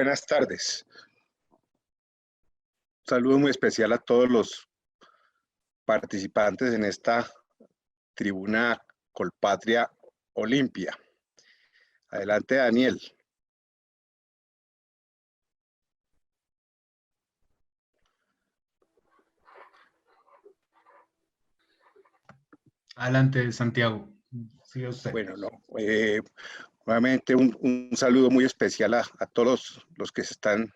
Buenas tardes. Un saludo muy especial a todos los participantes en esta tribuna Colpatria Olimpia. Adelante, Daniel. Adelante, Santiago. Sigue usted. Bueno, nuevamente un saludo muy especial a todos los que están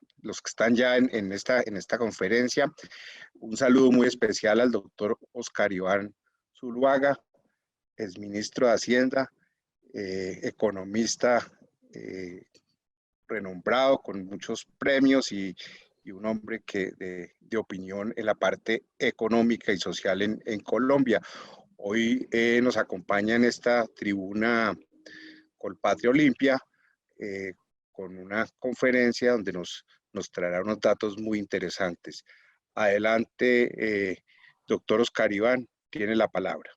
ya en esta conferencia. Un saludo muy especial al doctor Oscar Iván Zuluaga, exministro de Hacienda, economista renombrado con muchos premios y un hombre de opinión en la parte económica y social en Colombia. Hoy nos acompaña en esta tribuna Colpatria Olimpia con una conferencia donde nos traerá unos datos muy interesantes. Adelante, doctor Oscar Iván, tiene la palabra.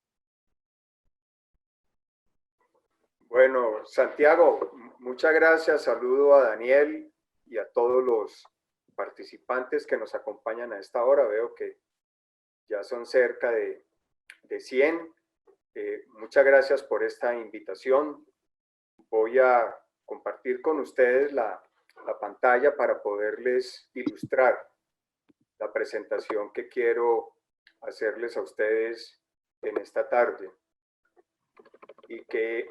Bueno, Santiago, muchas gracias. Saludo a Daniel y a todos los participantes que nos acompañan a esta hora. Veo que ya son cerca de 100. Muchas gracias por esta invitación. Voy a compartir con ustedes la pantalla para poderles ilustrar la presentación que quiero hacerles a ustedes en esta tarde y que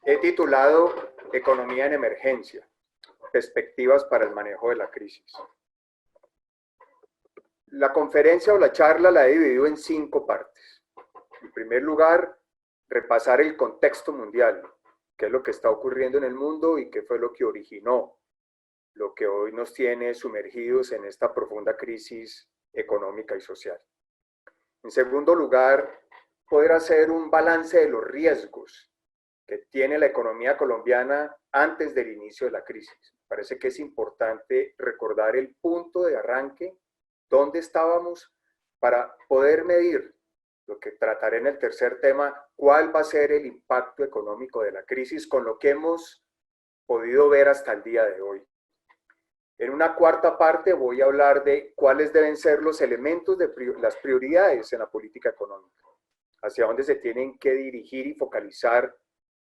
he titulado Economía en Emergencia, perspectivas para el manejo de la crisis. La conferencia o la charla la he dividido en 5 partes. En primer lugar, repasar el contexto mundial, qué es lo que está ocurriendo en el mundo y qué fue lo que originó lo que hoy nos tiene sumergidos en esta profunda crisis económica y social. En segundo lugar, poder hacer un balance de los riesgos que tiene la economía colombiana antes del inicio de la crisis. Parece que es importante recordar el punto de arranque, dónde estábamos, para poder medir, lo que trataré en el tercer tema, cuál va a ser el impacto económico de la crisis con lo que hemos podido ver hasta el día de hoy. En una cuarta parte voy a hablar de cuáles deben ser los elementos de las prioridades en la política económica, hacia dónde se tienen que dirigir y focalizar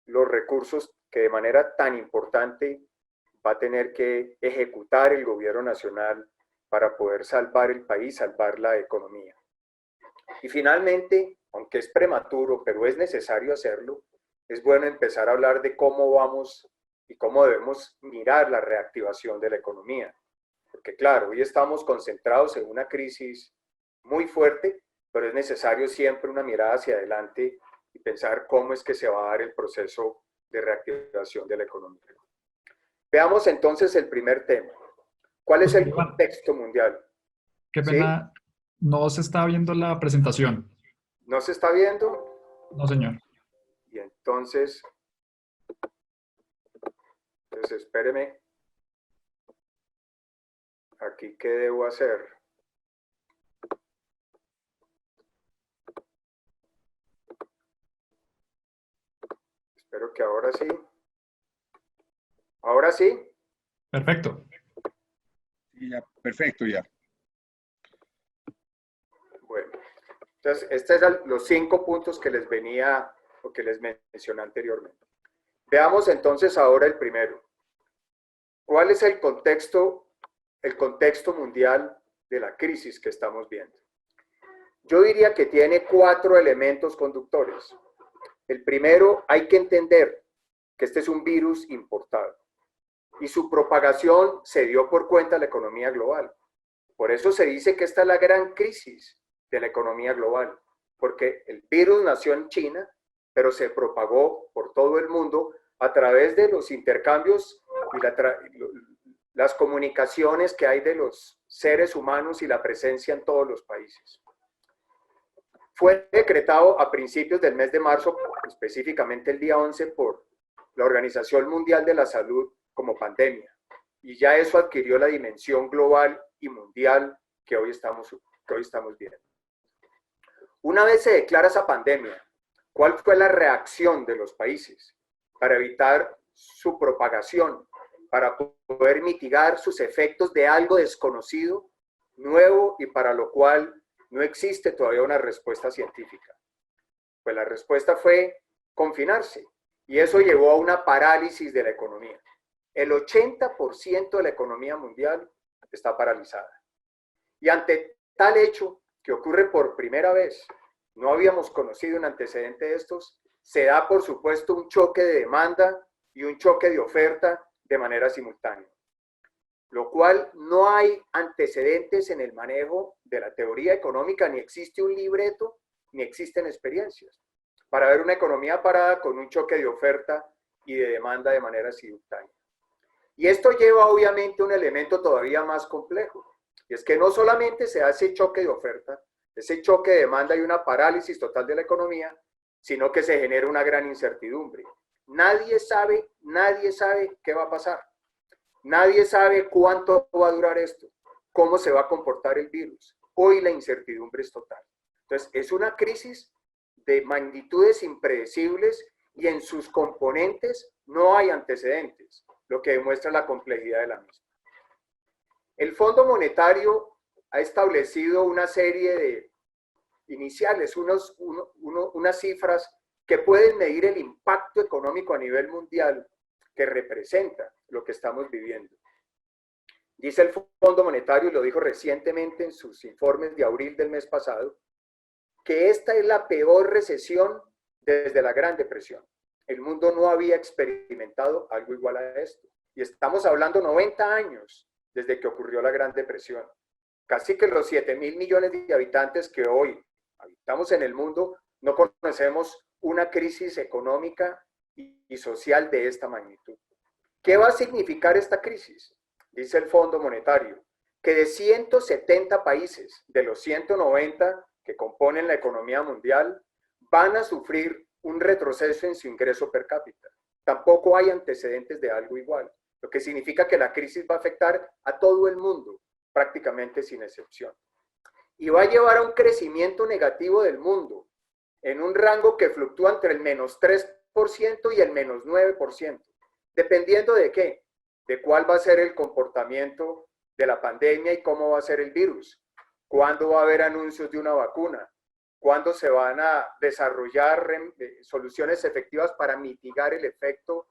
los recursos que de manera tan importante va a tener que ejecutar el gobierno nacional para poder salvar el país, salvar la economía. Y finalmente, aunque es prematuro, pero es necesario hacerlo, es bueno empezar a hablar de cómo vamos y cómo debemos mirar la reactivación de la economía. Porque claro, hoy estamos concentrados en una crisis muy fuerte, pero es necesario siempre una mirada hacia adelante y pensar cómo es que se va a dar el proceso de reactivación de la economía. Veamos entonces el primer tema. ¿Cuál es el contexto mundial? Qué pena, ¿sí? No se está viendo la presentación. ¿No se está viendo? No, señor. Y entonces espéreme. Aquí, ¿qué debo hacer? Espero que ahora sí. ¿Ahora sí? Perfecto. Ya, perfecto, ya. Bueno, entonces, estos son los 5 puntos que les venía o que les mencioné anteriormente. Veamos entonces ahora el primero. ¿Cuál es el contexto mundial de la crisis que estamos viendo? Yo diría que tiene 4 elementos conductores. El primero, hay que entender que este es un virus importado y su propagación se dio por cuenta de la economía global. Por eso se dice que esta es la gran crisis de la economía global, porque el virus nació en China, pero se propagó por todo el mundo a través de los intercambios y las comunicaciones que hay de los seres humanos y la presencia en todos los países. Fue decretado a principios del mes de marzo, específicamente el día 11, por la Organización Mundial de la Salud como pandemia. Y ya eso adquirió la dimensión global y mundial que hoy estamos viendo. Una vez se declara esa pandemia, ¿cuál fue la reacción de los países para evitar su propagación, para poder mitigar sus efectos de algo desconocido, nuevo y para lo cual no existe todavía una respuesta científica. Pues la respuesta fue confinarse y eso llevó a una parálisis de la economía. El 80% de la economía mundial está paralizada. Y ante tal hecho, que ocurre por primera vez, no habíamos conocido un antecedente de estos, se da por supuesto un choque de demanda y un choque de oferta de manera simultánea, lo cual no hay antecedentes en el manejo de la teoría económica, ni existe un libreto, ni existen experiencias para ver una economía parada con un choque de oferta y de demanda de manera simultánea. Y esto lleva obviamente un elemento todavía más complejo, y es que no solamente se hace ese choque de oferta, ese choque de demanda y una parálisis total de la economía, sino que se genera una gran incertidumbre. Nadie sabe qué va a pasar. Nadie sabe cuánto va a durar esto, cómo se va a comportar el virus. Hoy la incertidumbre es total. Entonces, es una crisis de magnitudes impredecibles y en sus componentes no hay antecedentes, lo que demuestra la complejidad de la misma. El Fondo Monetario ha establecido una serie de iniciales, unas cifras que pueden medir el impacto económico a nivel mundial que representa lo que estamos viviendo. Dice el Fondo Monetario, y lo dijo recientemente en sus informes de abril del mes pasado, que esta es la peor recesión desde la Gran Depresión. El mundo no había experimentado algo igual a esto. Y estamos hablando 90 años desde que ocurrió la Gran Depresión. Casi que los 7.000 millones de habitantes que hoy habitamos en el mundo no conocemos una crisis económica y social de esta magnitud. ¿Qué va a significar esta crisis? Dice el Fondo Monetario, que de 170 países de los 190 que componen la economía mundial van a sufrir un retroceso en su ingreso per cápita. Tampoco hay antecedentes de algo igual, lo que significa que la crisis va a afectar a todo el mundo, prácticamente sin excepción. Y va a llevar a un crecimiento negativo del mundo, en un rango que fluctúa entre el menos 3% y el menos 9%, dependiendo de qué, de cuál va a ser el comportamiento de la pandemia y cómo va a ser el virus, cuándo va a haber anuncios de una vacuna, cuándo se van a desarrollar soluciones efectivas para mitigar el efecto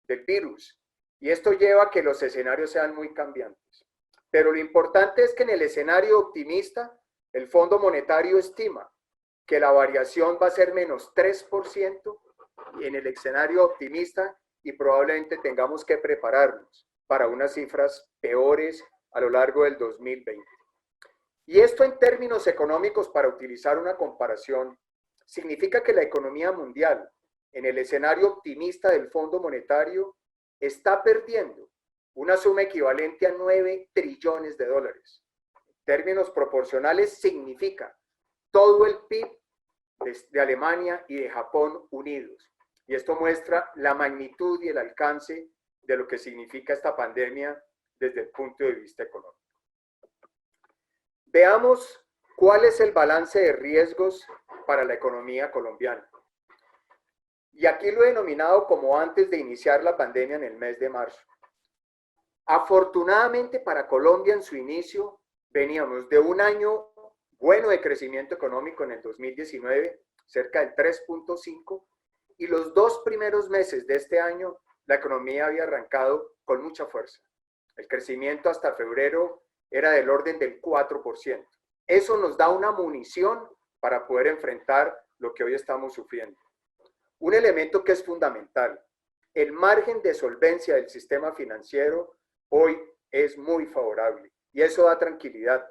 del virus. Y esto lleva a que los escenarios sean muy cambiantes. Pero lo importante es que en el escenario optimista, el Fondo Monetario estima que la variación va a ser menos 3% en el escenario optimista y probablemente tengamos que prepararnos para unas cifras peores a lo largo del 2020. Y esto en términos económicos, para utilizar una comparación, significa que la economía mundial, en el escenario optimista del Fondo Monetario, está perdiendo una suma equivalente a 9 trillones de dólares. En términos proporcionales, significa todo el PIB de Alemania y de Japón unidos. Y esto muestra la magnitud y el alcance de lo que significa esta pandemia desde el punto de vista económico. Veamos cuál es el balance de riesgos para la economía colombiana. Y aquí lo he denominado como antes de iniciar la pandemia en el mes de marzo. Afortunadamente para Colombia en su inicio veníamos de un año bueno de crecimiento económico en el 2019, cerca del 3.5, y los 2 primeros meses de este año la economía había arrancado con mucha fuerza. El crecimiento hasta febrero era del orden del 4%. Eso nos da una munición para poder enfrentar lo que hoy estamos sufriendo. Un elemento que es fundamental, el margen de solvencia del sistema financiero hoy es muy favorable y eso da tranquilidad.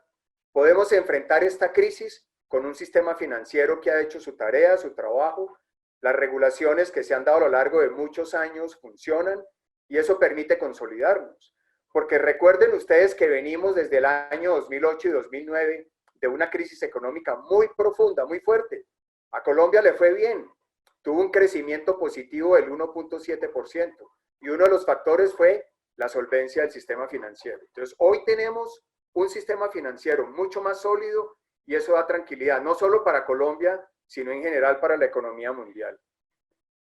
Podemos enfrentar esta crisis con un sistema financiero que ha hecho su tarea, su trabajo. Las regulaciones que se han dado a lo largo de muchos años funcionan y eso permite consolidarnos. Porque recuerden ustedes que venimos desde el año 2008 y 2009 de una crisis económica muy profunda, muy fuerte. A Colombia le fue bien, tuvo un crecimiento positivo del 1.7% y uno de los factores fue la solvencia del sistema financiero. Entonces, hoy tenemos un sistema financiero mucho más sólido y eso da tranquilidad, no solo para Colombia, sino en general para la economía mundial.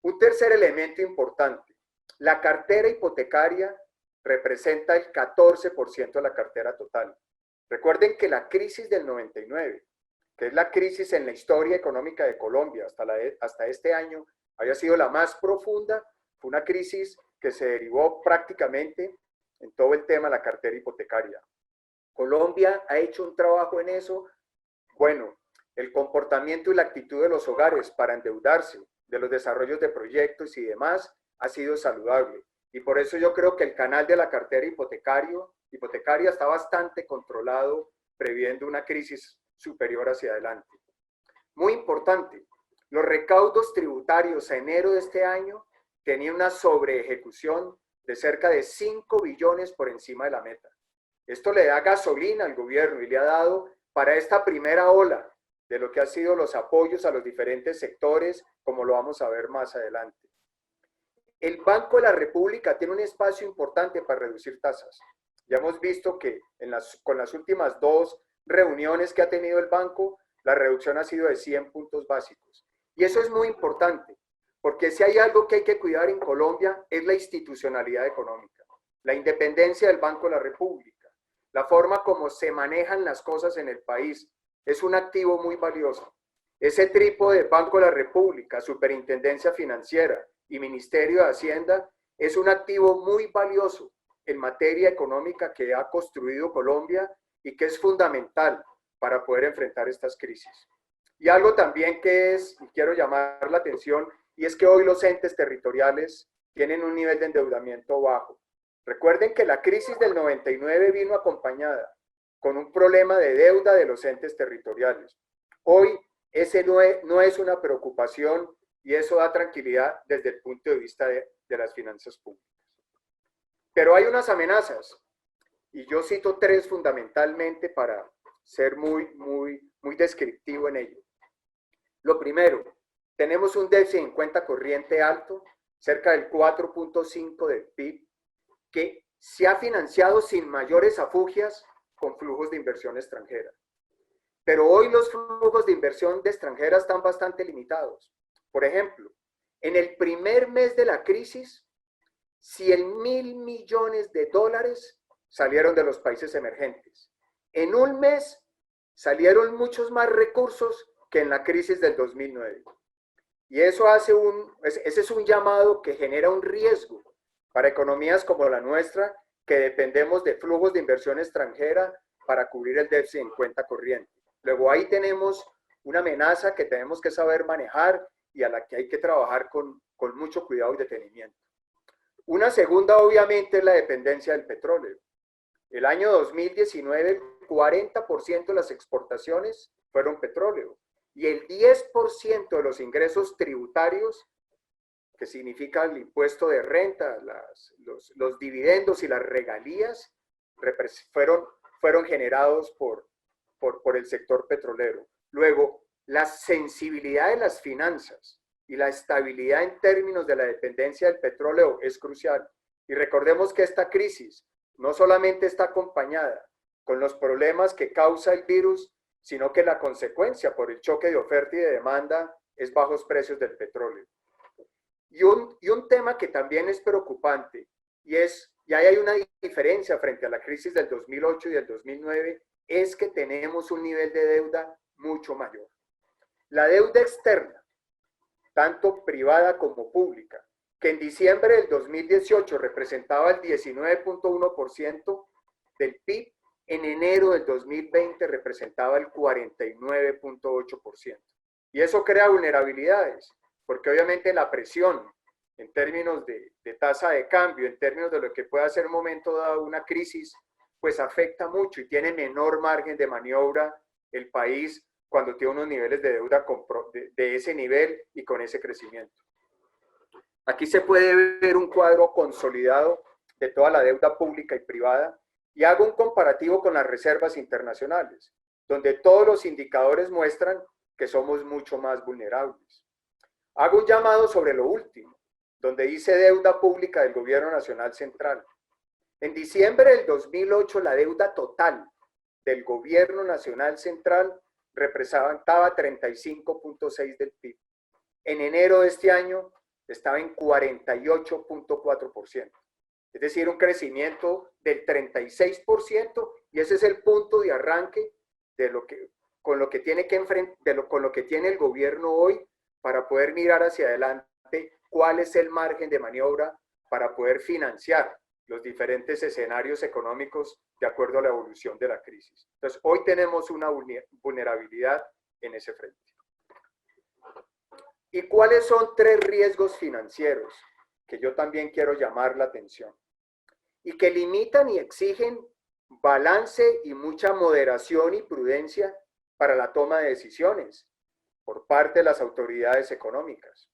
Un tercer elemento importante, La cartera hipotecaria representa el 14% de la cartera total. Recuerden que la crisis del 99, que es la crisis en la historia económica de Colombia hasta este año, había sido la más profunda. Fue una crisis que se derivó prácticamente en todo el tema de la cartera hipotecaria. Colombia ha hecho un trabajo en eso. Bueno, el comportamiento y la actitud de los hogares para endeudarse, de los desarrollos de proyectos y demás, ha sido saludable. Y por eso yo creo que el canal de la cartera hipotecaria está bastante controlado, previendo una crisis superior hacia adelante. Muy importante, los recaudos tributarios a enero de este año tenían una sobreejecución de cerca de 5 billones por encima de la meta. Esto le da gasolina al gobierno y le ha dado para esta primera ola de lo que han sido los apoyos a los diferentes sectores, como lo vamos a ver más adelante. El Banco de la República tiene un espacio importante para reducir tasas. Ya hemos visto que con las últimas 2 reuniones que ha tenido el banco, la reducción ha sido de 100 puntos básicos. Y eso es muy importante, porque si hay algo que hay que cuidar en Colombia es la institucionalidad económica, la independencia del Banco de la República, la forma como se manejan las cosas en el país, es un activo muy valioso. Ese trípode de Banco de la República, Superintendencia Financiera y Ministerio de Hacienda es un activo muy valioso en materia económica que ha construido Colombia y que es fundamental para poder enfrentar estas crisis. Y algo también que y quiero llamar la atención, y es que hoy los entes territoriales tienen un nivel de endeudamiento bajo. Recuerden que la crisis del 99 vino acompañada con un problema de deuda de los entes territoriales. Hoy ese no es una preocupación y eso da tranquilidad desde el punto de vista de las finanzas públicas. Pero hay unas amenazas y yo cito 3 fundamentalmente para ser muy descriptivo en ello. Lo primero, tenemos un déficit en cuenta corriente alto, cerca del 4.5 del PIB, que se ha financiado sin mayores afugias con flujos de inversión extranjera. Pero hoy los flujos de inversión de extranjera están bastante limitados. Por ejemplo, en el primer mes de la crisis, 100.000 millones de dólares salieron de los países emergentes. En un mes salieron muchos más recursos que en la crisis del 2009. Y eso ese es un llamado que genera un riesgo para economías como la nuestra, que dependemos de flujos de inversión extranjera para cubrir el déficit en cuenta corriente. Luego ahí tenemos una amenaza que tenemos que saber manejar y a la que hay que trabajar con mucho cuidado y detenimiento. Una segunda, obviamente, es la dependencia del petróleo. El año 2019, el 40% de las exportaciones fueron petróleo y el 10% de los ingresos tributarios, que significa el impuesto de renta, los dividendos y las regalías, fueron generados por el sector petrolero. Luego, la sensibilidad de las finanzas y la estabilidad en términos de la dependencia del petróleo es crucial. Y recordemos que esta crisis no solamente está acompañada con los problemas que causa el virus, sino que la consecuencia por el choque de oferta y de demanda es bajos precios del petróleo. Y un tema que también es preocupante, y ahí hay una diferencia frente a la crisis del 2008 y del 2009, es que tenemos un nivel de deuda mucho mayor. La deuda externa, tanto privada como pública, que en diciembre del 2018 representaba el 19.1% del PIB, en enero del 2020 representaba el 49.8%. Y eso crea vulnerabilidades, porque obviamente la presión en términos de tasa de cambio, en términos de lo que pueda ser en un momento dado una crisis, pues afecta mucho y tiene menor margen de maniobra el país cuando tiene unos niveles de deuda de ese nivel y con ese crecimiento. Aquí se puede ver un cuadro consolidado de toda la deuda pública y privada y hago un comparativo con las reservas internacionales, donde todos los indicadores muestran que somos mucho más vulnerables. Hago un llamado sobre lo último, donde dice deuda pública del Gobierno Nacional Central. En diciembre del 2008, la deuda total del Gobierno Nacional Central representaba 35.6 del PIB. En enero de este año estaba en 48.4%. Es decir, un crecimiento del 36%, y ese es el punto de arranque de con lo que tiene el gobierno hoy para poder mirar hacia adelante cuál es el margen de maniobra para poder financiar los diferentes escenarios económicos de acuerdo a la evolución de la crisis. Entonces, hoy tenemos una vulnerabilidad en ese frente. ¿Y cuáles son 3 riesgos financieros que yo también quiero llamar la atención? Y que limitan y exigen balance y mucha moderación y prudencia para la toma de decisiones por parte de las autoridades económicas.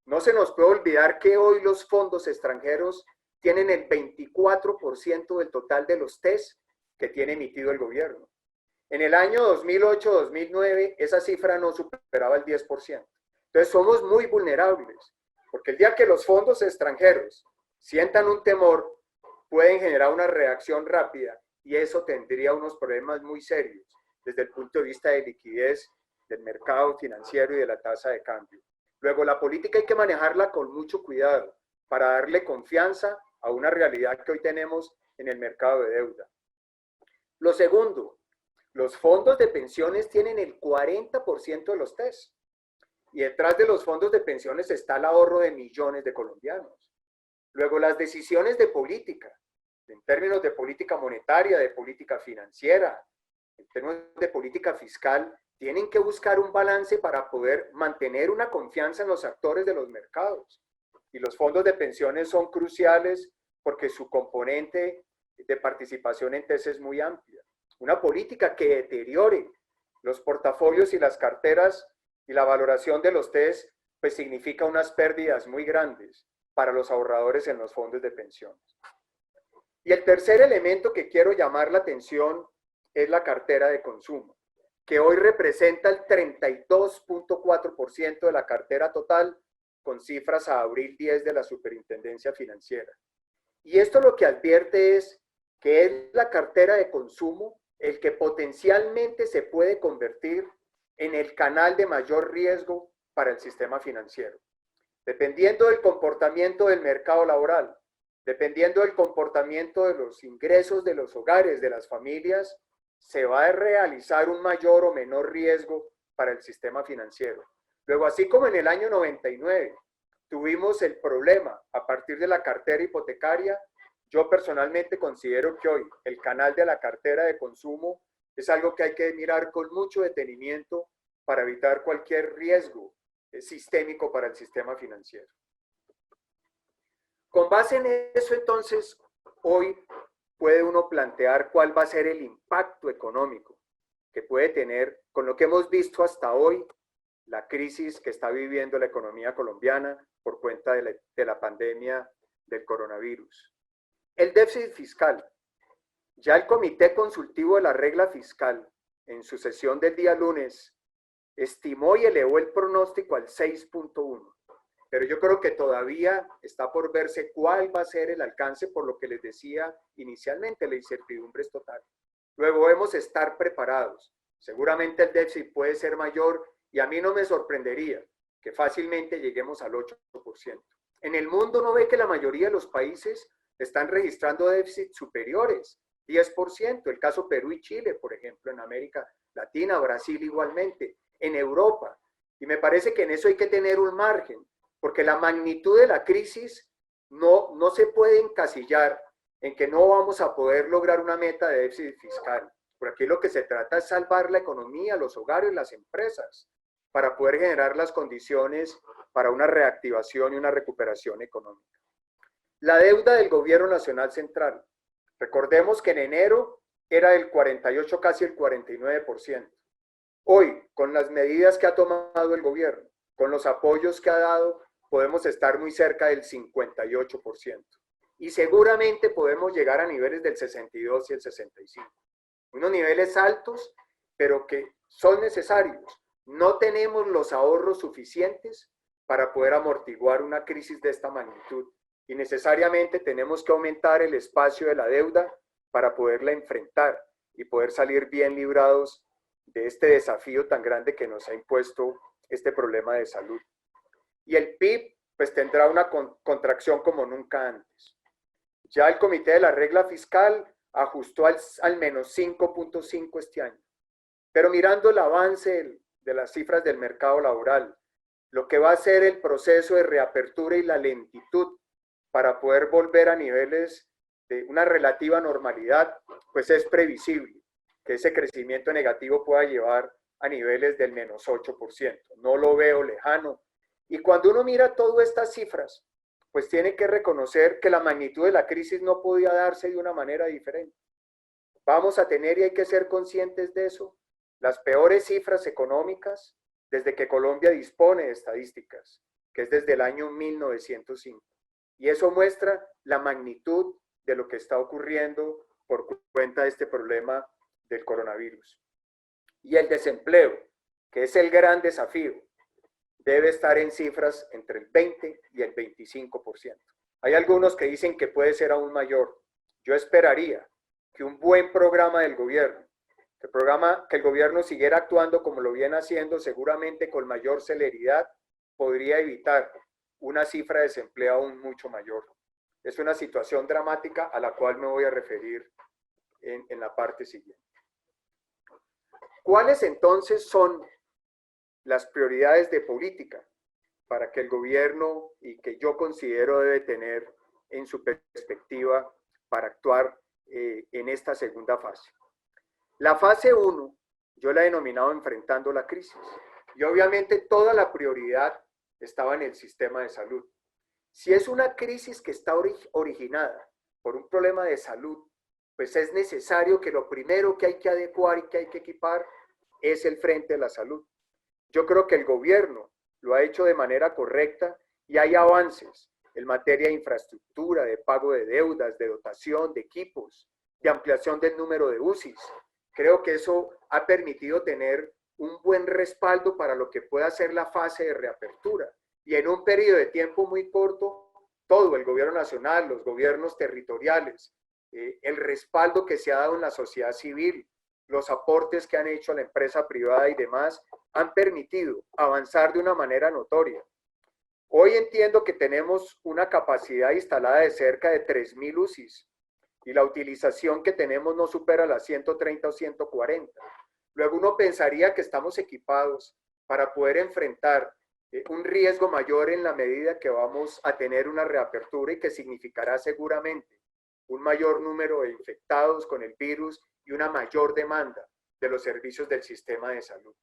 No se nos puede olvidar que hoy los fondos extranjeros tienen el 24% del total de los TES que tiene emitido el gobierno. En el año 2008-2009 esa cifra no superaba el 10%. Entonces somos muy vulnerables, porque el día que los fondos extranjeros sientan un temor, pueden generar una reacción rápida y eso tendría unos problemas muy serios desde el punto de vista de liquidez del mercado financiero y de la tasa de cambio. Luego, la política hay que manejarla con mucho cuidado para darle confianza a una realidad que hoy tenemos en el mercado de deuda. Lo segundo, los fondos de pensiones tienen el 40% de los TES. Y detrás de los fondos de pensiones está el ahorro de millones de colombianos. Luego, las decisiones de política, en términos de política monetaria, de política financiera, en términos de política fiscal, tienen que buscar un balance para poder mantener una confianza en los actores de los mercados. Y los fondos de pensiones son cruciales porque su componente de participación en TES es muy amplia. Una política que deteriore los portafolios y las carteras y la valoración de los TES, pues significa unas pérdidas muy grandes para los ahorradores en los fondos de pensiones. Y el tercer elemento que quiero llamar la atención es la cartera de consumo, que hoy representa el 32.4% de la cartera total, con cifras a abril 10 de la Superintendencia Financiera. Y esto lo que advierte es que es la cartera de consumo el que potencialmente se puede convertir en el canal de mayor riesgo para el sistema financiero. Dependiendo del comportamiento del mercado laboral, dependiendo del comportamiento de los ingresos de los hogares, de las familias, se va a realizar un mayor o menor riesgo para el sistema financiero. Luego, así como en el año 99 tuvimos el problema a partir de la cartera hipotecaria, yo personalmente considero que hoy el canal de la cartera de consumo es algo que hay que mirar con mucho detenimiento para evitar cualquier riesgo sistémico para el sistema financiero. Con base en eso, entonces, hoy puede uno plantear cuál va a ser el impacto económico que puede tener con lo que hemos visto hasta hoy, la crisis que está viviendo la economía colombiana por cuenta de la pandemia del coronavirus. El déficit fiscal. Ya el Comité Consultivo de la Regla Fiscal, en su sesión del día lunes, estimó y elevó el pronóstico al 6.1. Pero yo creo que todavía está por verse cuál va a ser el alcance, por lo que les decía inicialmente, la incertidumbre es total. Luego debemos estar preparados. Seguramente el déficit puede ser mayor y a mí no me sorprendería que fácilmente lleguemos al 8%. En el mundo no ve que la mayoría de los países están registrando déficits superiores, 10%, el caso Perú y Chile, por ejemplo, en América Latina, Brasil igualmente, en Europa. Y me parece que en eso hay que tener un margen, porque la magnitud de la crisis no se puede encasillar en que no vamos a poder lograr una meta de déficit fiscal. Por aquí lo que se trata es salvar la economía, los hogares, las empresas, para poder generar las condiciones para una reactivación y una recuperación económica. La deuda del Gobierno Nacional Central. Recordemos que en enero era del 48, casi el 49%. Hoy, con las medidas que ha tomado el gobierno, con los apoyos que ha dado, podemos estar muy cerca del 58%. Y seguramente podemos llegar a niveles del 62 y el 65. Unos niveles altos, pero que son necesarios. No tenemos los ahorros suficientes para poder amortiguar una crisis de esta magnitud. Y necesariamente tenemos que aumentar el espacio de la deuda para poderla enfrentar y poder salir bien librados de este desafío tan grande que nos ha impuesto este problema de salud. Y el PIB pues tendrá una contracción como nunca antes. Ya el Comité de la Regla Fiscal ajustó al menos 5.5 este año. Pero mirando el avance de las cifras del mercado laboral, lo que va a ser el proceso de reapertura y la lentitud para poder volver a niveles de una relativa normalidad, pues es previsible que ese crecimiento negativo pueda llevar a niveles del menos 8%. No lo veo lejano. Y cuando uno mira todas estas cifras, pues tiene que reconocer que la magnitud de la crisis no podía darse de una manera diferente. Vamos a tener, y hay que ser conscientes de eso, las peores cifras económicas desde que Colombia dispone de estadísticas, que es desde el año 1905. Y eso muestra la magnitud de lo que está ocurriendo por cuenta de este problema del coronavirus. Y el desempleo, que es el gran desafío, debe estar en cifras entre el 20 y el 25%. Hay algunos que dicen que puede ser aún mayor. Yo esperaría que un buen programa del gobierno, que el gobierno siguiera actuando como lo viene haciendo, seguramente con mayor celeridad, podría evitar una cifra de desempleo aún mucho mayor. Es una situación dramática a la cual me voy a referir en la parte siguiente. ¿Cuáles entonces son las prioridades de política para que el gobierno y que yo considero debe tener en su perspectiva para actuar en esta segunda fase? La fase 1, yo la he denominado enfrentando la crisis. Y obviamente toda la prioridad estaba en el sistema de salud. Si es una crisis que está originada por un problema de salud, pues es necesario que lo primero que hay que adecuar y que hay que equipar es el frente de la salud. Yo creo que el gobierno lo ha hecho de manera correcta y hay avances en materia de infraestructura, de pago de deudas, de dotación de equipos, de ampliación del número de UCIs. Creo que eso ha permitido tener un buen respaldo para lo que pueda ser la fase de reapertura. Y en un periodo de tiempo muy corto, todo el gobierno nacional, los gobiernos territoriales, el respaldo que se ha dado en la sociedad civil, los aportes que han hecho a la empresa privada y demás, han permitido avanzar de una manera notoria. Hoy entiendo que tenemos una capacidad instalada de cerca de 3.000 UCIs y la utilización que tenemos no supera las 130 o 140. Luego uno pensaría que estamos equipados para poder enfrentar un riesgo mayor en la medida que vamos a tener una reapertura y que significará seguramente un mayor número de infectados con el virus y una mayor demanda de los servicios del sistema de salud.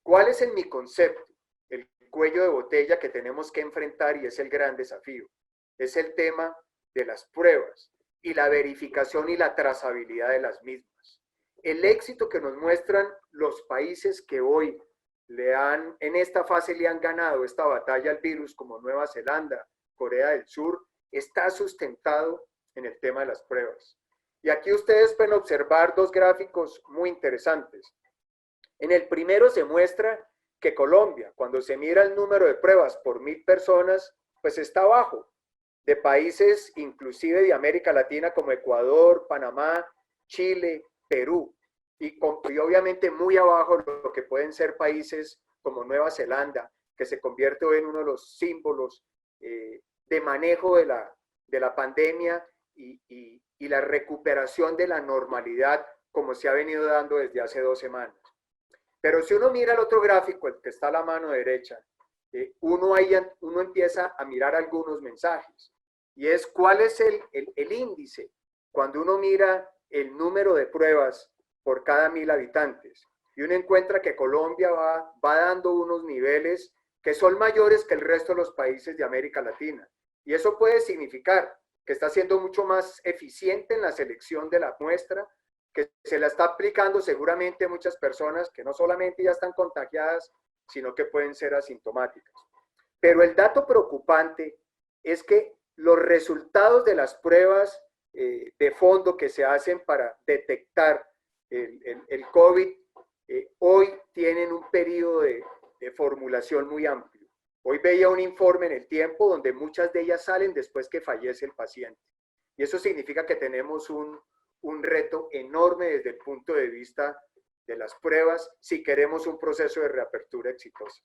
¿Cuál es en mi concepto el cuello de botella que tenemos que enfrentar y es el gran desafío? Es el tema de las pruebas y la verificación y la trazabilidad de las mismas. El éxito que nos muestran los países que hoy en esta fase le han ganado esta batalla al virus, como Nueva Zelanda, Corea del Sur, está sustentado en el tema de las pruebas. Y aquí ustedes pueden observar dos gráficos muy interesantes. En el primero se muestra que Colombia, cuando se mira el número de pruebas por 1.000 personas, pues está abajo de países inclusive de América Latina como Ecuador, Panamá, Chile, Perú, y obviamente muy abajo lo que pueden ser países como Nueva Zelanda, que se convierte hoy en uno de los símbolos de manejo de la pandemia y la recuperación de la normalidad como se ha venido dando desde hace 2 semanas. Pero si uno mira el otro gráfico, el que está a la mano derecha, uno empieza a mirar algunos mensajes. Y es cuál es el índice cuando uno mira el número de pruebas por cada 1.000 habitantes. Y uno encuentra que Colombia va dando unos niveles que son mayores que el resto de los países de América Latina. Y eso puede significar que está siendo mucho más eficiente en la selección de la muestra, que se la está aplicando seguramente a muchas personas que no solamente ya están contagiadas, sino que pueden ser asintomáticas. Pero el dato preocupante es que los resultados de las pruebas de fondo que se hacen para detectar el COVID hoy tienen un periodo de formulación muy amplio. Hoy veía un informe en El Tiempo donde muchas de ellas salen después que fallece el paciente. Y eso significa que tenemos un reto enorme desde el punto de vista de las pruebas si queremos un proceso de reapertura exitoso.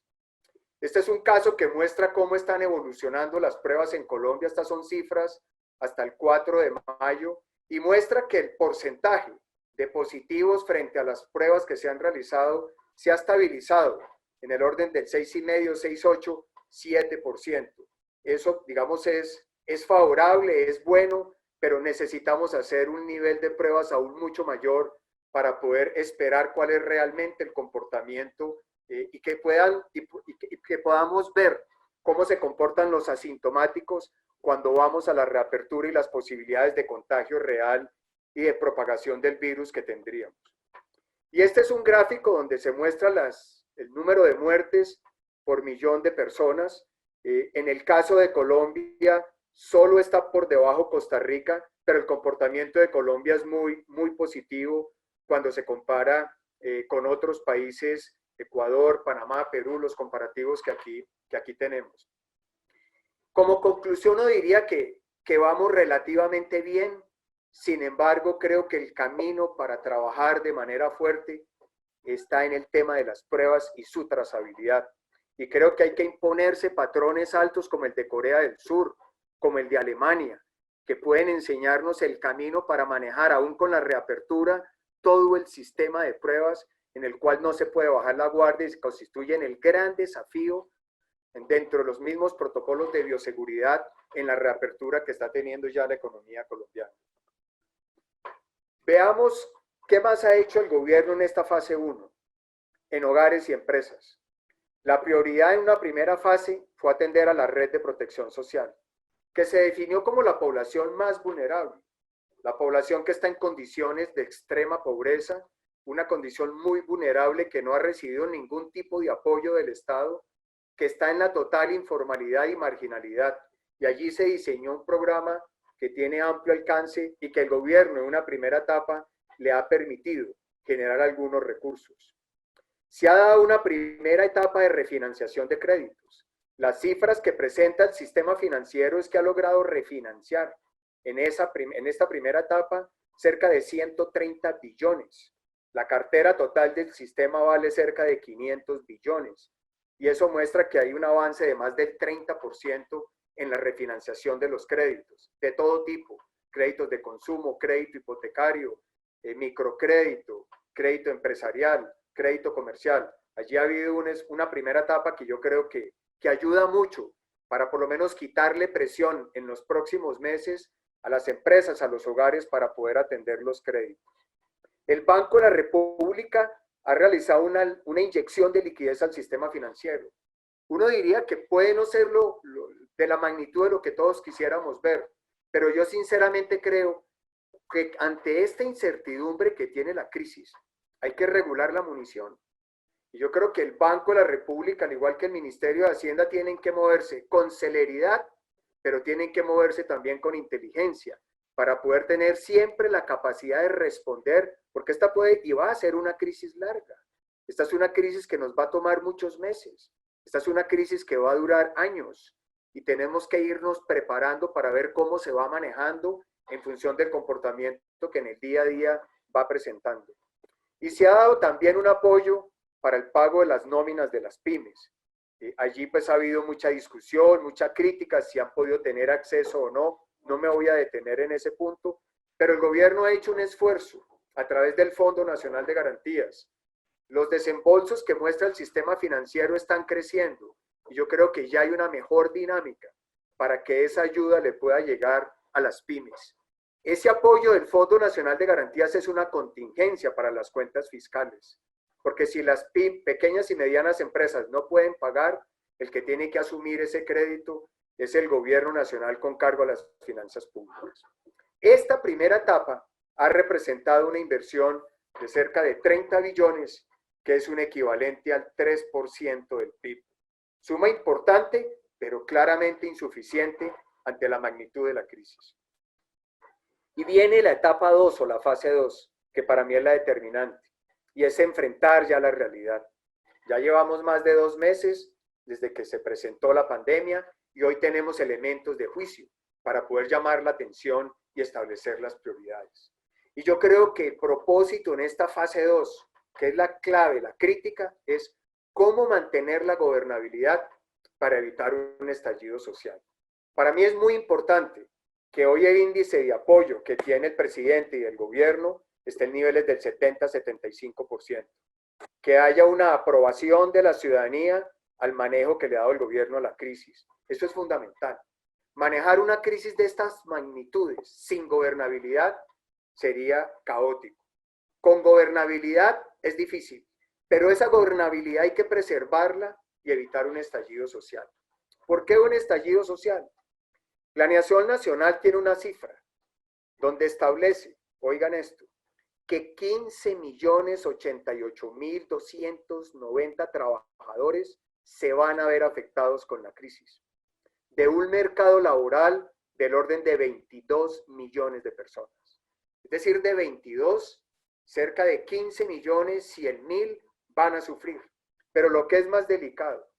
Este es un caso que muestra cómo están evolucionando las pruebas en Colombia. Estas son cifras hasta el 4 de mayo y muestra que el porcentaje de positivos frente a las pruebas que se han realizado se ha estabilizado en el orden del 6,5, 6,8, 7%. Eso, digamos, es favorable, es bueno, pero necesitamos hacer un nivel de pruebas aún mucho mayor para poder esperar cuál es realmente el comportamiento y que podamos ver cómo se comportan los asintomáticos cuando vamos a la reapertura y las posibilidades de contagio real y de propagación del virus que tendríamos. Y este es un gráfico donde se muestra el número de muertes por millón de personas. En el caso de Colombia, solo está por debajo Costa Rica, pero el comportamiento de Colombia es muy positivo cuando se compara con otros países, Ecuador, Panamá, Perú, los comparativos que aquí tenemos. Como conclusión, uno diría que vamos relativamente bien. Sin embargo, creo que el camino para trabajar de manera fuerte está en el tema de las pruebas y su trazabilidad. Y creo que hay que imponerse patrones altos como el de Corea del Sur, como el de Alemania, que pueden enseñarnos el camino para manejar, aún con la reapertura, todo el sistema de pruebas en el cual no se puede bajar la guardia y se constituyen el gran desafío dentro de los mismos protocolos de bioseguridad en la reapertura que está teniendo ya la economía colombiana. Veamos qué más ha hecho el gobierno en esta fase 1, en hogares y empresas. La prioridad en una primera fase fue atender a la red de protección social, que se definió como la población más vulnerable, la población que está en condiciones de extrema pobreza, una condición muy vulnerable que no ha recibido ningún tipo de apoyo del Estado, que está en la total informalidad y marginalidad. Y allí se diseñó un programa que tiene amplio alcance y que el gobierno en una primera etapa le ha permitido generar algunos recursos. Se ha dado una primera etapa de refinanciación de créditos. Las cifras que presenta el sistema financiero es que ha logrado refinanciar en esta primera etapa cerca de 130 billones. La cartera total del sistema vale cerca de 500 billones. Y eso muestra que hay un avance de más del 30% en la refinanciación de los créditos, de todo tipo, créditos de consumo, crédito hipotecario, microcrédito, crédito empresarial, crédito comercial. Allí ha habido una primera etapa que yo creo que ayuda mucho para por lo menos quitarle presión en los próximos meses a las empresas, a los hogares para poder atender los créditos. El Banco de la República ha realizado una inyección de liquidez al sistema financiero. Uno diría que puede no serlo de la magnitud de lo que todos quisiéramos ver, pero yo sinceramente creo que ante esta incertidumbre que tiene la crisis, hay que regular la munición. Y yo creo que el Banco de la República, al igual que el Ministerio de Hacienda, tienen que moverse con celeridad, pero tienen que moverse también con inteligencia, para poder tener siempre la capacidad de responder, porque esta puede y va a ser una crisis larga. Esta es una crisis que nos va a tomar muchos meses. Esta es una crisis que va a durar años y tenemos que irnos preparando para ver cómo se va manejando en función del comportamiento que en el día a día va presentando. Y se ha dado también un apoyo para el pago de las nóminas de las pymes. Allí pues ha habido mucha discusión, mucha crítica, si han podido tener acceso o no. No me voy a detener en ese punto, pero el gobierno ha hecho un esfuerzo a través del Fondo Nacional de Garantías. Los desembolsos que muestra el sistema financiero están creciendo y yo creo que ya hay una mejor dinámica para que esa ayuda le pueda llegar a las pymes. Ese apoyo del Fondo Nacional de Garantías es una contingencia para las cuentas fiscales, porque si las pequeñas y medianas empresas no pueden pagar, el que tiene que asumir ese crédito es el gobierno nacional con cargo a las finanzas públicas. Esta primera etapa ha representado una inversión de cerca de 30 billones, que es un equivalente al 3% del PIB. Suma importante, pero claramente insuficiente ante la magnitud de la crisis. Y viene la etapa 2 o la fase 2, que para mí es la determinante, y es enfrentar ya la realidad. Ya llevamos más de 2 meses desde que se presentó la pandemia y hoy tenemos elementos de juicio para poder llamar la atención y establecer las prioridades. Y yo creo que el propósito en esta fase 2, que es la clave, la crítica, es cómo mantener la gobernabilidad para evitar un estallido social. Para mí es muy importante que hoy el índice de apoyo que tiene el presidente y el gobierno esté en niveles del 70-75%, que haya una aprobación de la ciudadanía al manejo que le ha dado el gobierno a la crisis. Eso es fundamental. Manejar una crisis de estas magnitudes sin gobernabilidad sería caótico. Con gobernabilidad es difícil, pero esa gobernabilidad hay que preservarla y evitar un estallido social. ¿Por qué un estallido social? Planeación Nacional tiene una cifra donde establece, oigan esto, que 15.088.290 trabajadores se van a ver afectados con la crisis, de un mercado laboral del orden de 22 millones de personas. Es decir, de 22, cerca de 15.100.000 van a sufrir. Pero lo que es más delicado,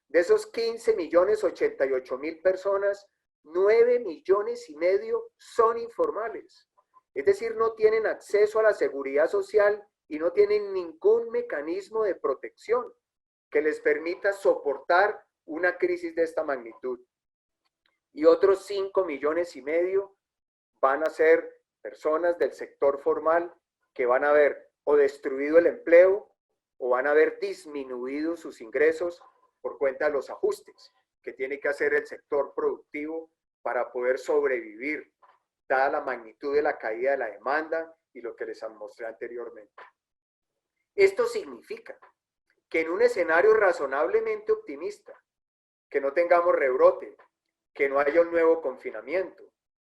de esos 15.088.000 personas, 9,5 millones son informales. Es decir, no tienen acceso a la seguridad social y no tienen ningún mecanismo de protección que les permita soportar una crisis de esta magnitud. Y otros 5,5 millones van a ser personas del sector formal que van a haber o destruido el empleo o van a haber disminuido sus ingresos por cuenta de los ajustes que tiene que hacer el sector productivo para poder sobrevivir, dada la magnitud de la caída de la demanda y lo que les mostré anteriormente. Esto significa que en un escenario razonablemente optimista, que no tengamos rebrote, que no haya un nuevo confinamiento,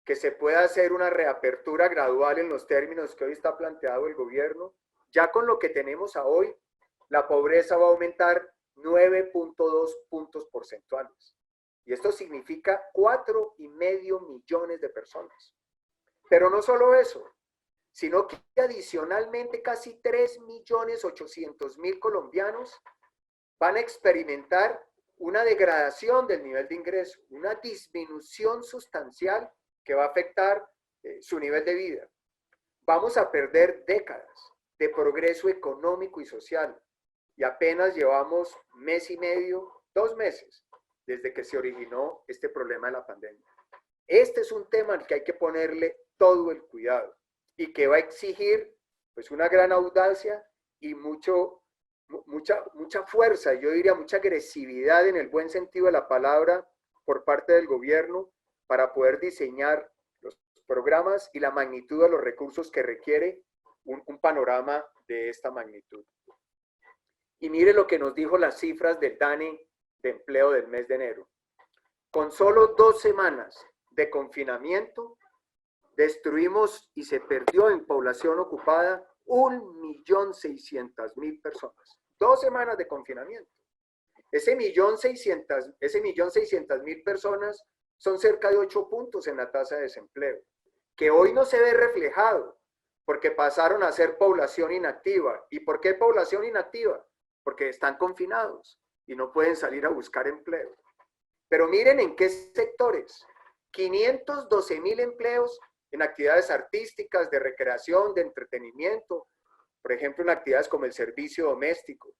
que se pueda hacer una reapertura gradual en los términos que hoy está planteado el gobierno, ya con lo que tenemos a hoy, la pobreza va a aumentar 9,2 puntos porcentuales. Y esto significa 4,5 millones de personas. Pero no solo eso, sino que adicionalmente casi 3.800.000 colombianos van a experimentar una degradación del nivel de ingreso, una disminución sustancial que va a afectar su nivel de vida. Vamos a perder décadas de progreso económico y social y apenas llevamos mes y medio, 2 meses, desde que se originó este problema de la pandemia. Este es un tema al que hay que ponerle todo el cuidado y que va a exigir pues una gran audacia y mucha fuerza, yo diría mucha agresividad en el buen sentido de la palabra por parte del gobierno para poder diseñar los programas y la magnitud de los recursos que requiere un panorama de esta magnitud. Y mire lo que nos dijo las cifras del DANE de empleo del mes de enero. Con solo 2 semanas de confinamiento, destruimos y se perdió en población ocupada 1.600.000 personas. 2 semanas de confinamiento. Ese 1.600.000 personas son cerca de 8 puntos en la tasa de desempleo, que hoy no se ve reflejado porque pasaron a ser población inactiva. ¿Y por qué población inactiva? Porque están confinados y no pueden salir a buscar empleo. Pero miren en qué sectores. 512.000 empleos en actividades artísticas, de recreación, de entretenimiento, por ejemplo, en actividades como el servicio doméstico.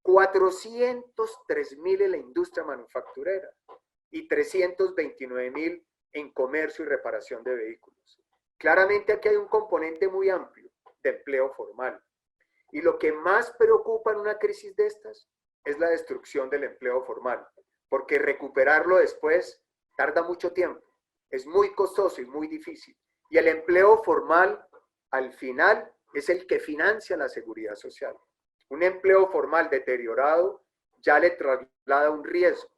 403.000 en la industria manufacturera y 329.000 en comercio y reparación de vehículos. Claramente aquí hay un componente muy amplio de empleo formal. Y lo que más preocupa en una crisis de estas es la destrucción del empleo formal, porque recuperarlo después tarda mucho tiempo, es muy costoso y muy difícil. Y el empleo formal, al final, es el que financia la seguridad social. Un empleo formal deteriorado ya le traslada un riesgo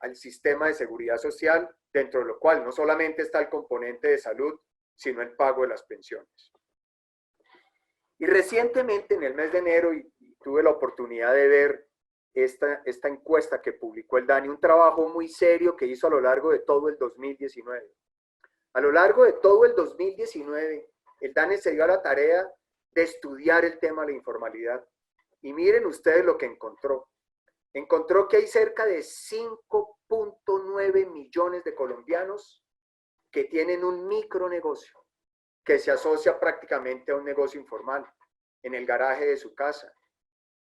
al sistema de seguridad social, dentro de lo cual no solamente está el componente de salud, sino el pago de las pensiones. Y recientemente, en el mes de enero, y tuve la oportunidad de ver esta encuesta que publicó el DANE, un trabajo muy serio que hizo a lo largo de todo el 2019. A lo largo de todo el 2019, el DANE se dio a la tarea de estudiar el tema de la informalidad. Y miren ustedes lo que encontró. Encontró que hay cerca de 5,9 millones de colombianos que tienen un micronegocio que se asocia prácticamente a un negocio informal, en el garaje de su casa,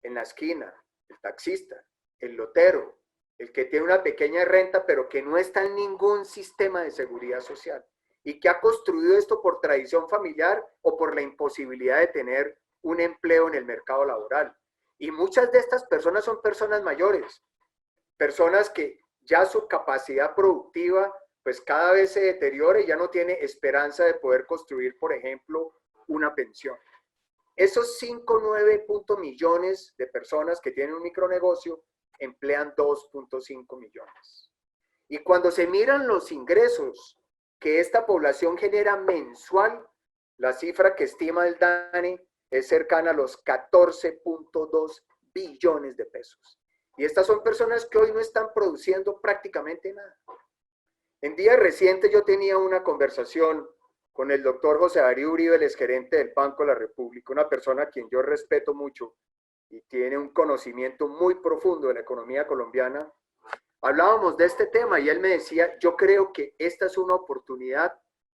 en la esquina, el taxista, el lotero, el que tiene una pequeña renta pero que no está en ningún sistema de seguridad social y que ha construido esto por tradición familiar o por la imposibilidad de tener un empleo en el mercado laboral. Y muchas de estas personas son personas mayores, personas que ya su capacidad productiva pues cada vez se deteriora y ya no tiene esperanza de poder construir, por ejemplo, una pensión. Esos 5,9 millones de personas que tienen un micronegocio emplean 2,5 millones. Y cuando se miran los ingresos que esta población genera mensual, la cifra que estima el DANE es cercana a los 14,2 billones de pesos. Y estas son personas que hoy no están produciendo prácticamente nada. En días recientes yo tenía una conversación con el doctor José Darío Uribe, el exgerente del Banco de la República, una persona a quien yo respeto mucho y tiene un conocimiento muy profundo de la economía colombiana. Hablábamos de este tema y él me decía, yo creo que esta es una oportunidad,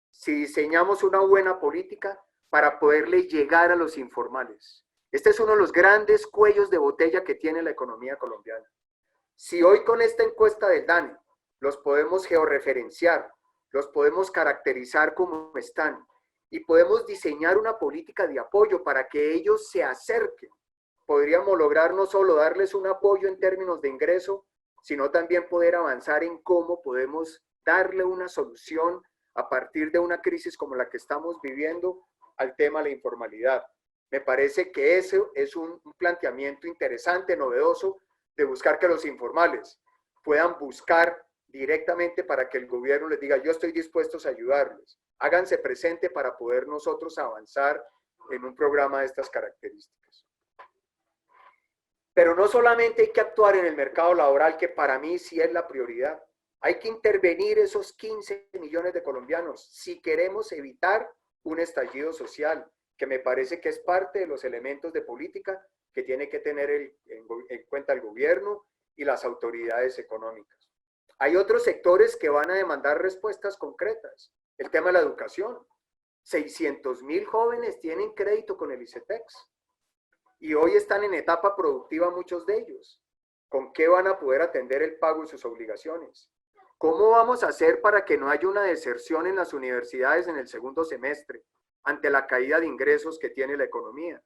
si diseñamos una buena política, para poderle llegar a los informales. Este es uno de los grandes cuellos de botella que tiene la economía colombiana. Si hoy con esta encuesta del DANE los podemos georreferenciar, los podemos caracterizar como están y podemos diseñar una política de apoyo para que ellos se acerquen, podríamos lograr no solo darles un apoyo en términos de ingreso, sino también poder avanzar en cómo podemos darle una solución a partir de una crisis como la que estamos viviendo al tema de la informalidad. Me parece que eso es un planteamiento interesante, novedoso, de buscar que los informales puedan buscar directamente para que el gobierno les diga, yo estoy dispuesto a ayudarles. Háganse presente para poder nosotros avanzar en un programa de estas características. Pero no solamente hay que actuar en el mercado laboral, que para mí sí es la prioridad. Hay que intervenir esos 15 millones de colombianos si queremos evitar un estallido social, que me parece que es parte de los elementos de política que tiene que tener en cuenta el gobierno y las autoridades económicas. Hay otros sectores que van a demandar respuestas concretas. El tema de la educación. 600,000 jóvenes tienen crédito con el ICETEX y hoy están en etapa productiva muchos de ellos. ¿Con qué van a poder atender el pago de sus obligaciones? ¿Cómo vamos a hacer para que no haya una deserción en las universidades en el segundo semestre ante la caída de ingresos que tiene la economía?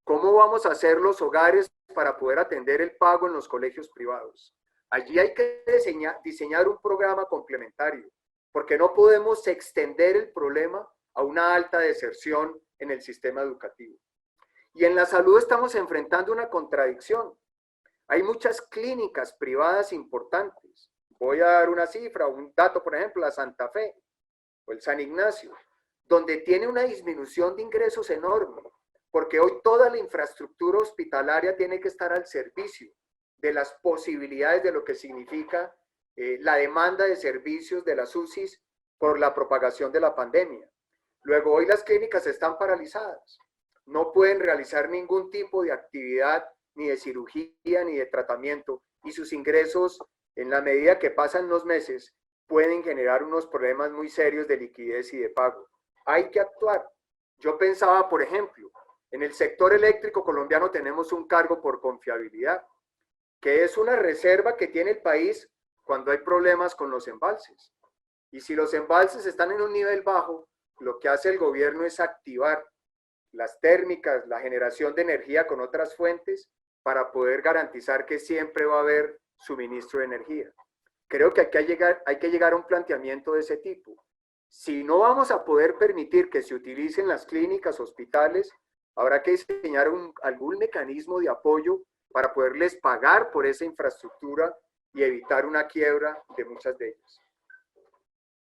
¿Cómo vamos a hacer los hogares para poder atender el pago en los colegios privados? Allí hay que diseñar un programa complementario, porque no podemos extender el problema a una alta deserción en el sistema educativo. Y en la salud estamos enfrentando una contradicción. Hay muchas clínicas privadas importantes. Voy a dar una cifra, un dato, por ejemplo, la Santa Fe o el San Ignacio, donde tiene una disminución de ingresos enorme, porque hoy toda la infraestructura hospitalaria tiene que estar al servicio de las posibilidades de lo que significa la demanda de servicios de las UCIs por la propagación de la pandemia. Luego, hoy las clínicas están paralizadas. No pueden realizar ningún tipo de actividad, ni de cirugía, ni de tratamiento, y sus ingresos, en la medida que pasan los meses, pueden generar unos problemas muy serios de liquidez y de pago. Hay que actuar. Yo pensaba, por ejemplo, en el sector eléctrico colombiano tenemos un cargo por confiabilidad, que es una reserva que tiene el país cuando hay problemas con los embalses. Y si los embalses están en un nivel bajo, lo que hace el gobierno es activar las térmicas, la generación de energía con otras fuentes para poder garantizar que siempre va a haber suministro de energía. Creo que hay que llegar a un planteamiento de ese tipo. Si no vamos a poder permitir que se utilicen las clínicas, hospitales, habrá que diseñar algún mecanismo de apoyo para poderles pagar por esa infraestructura y evitar una quiebra de muchas de ellas.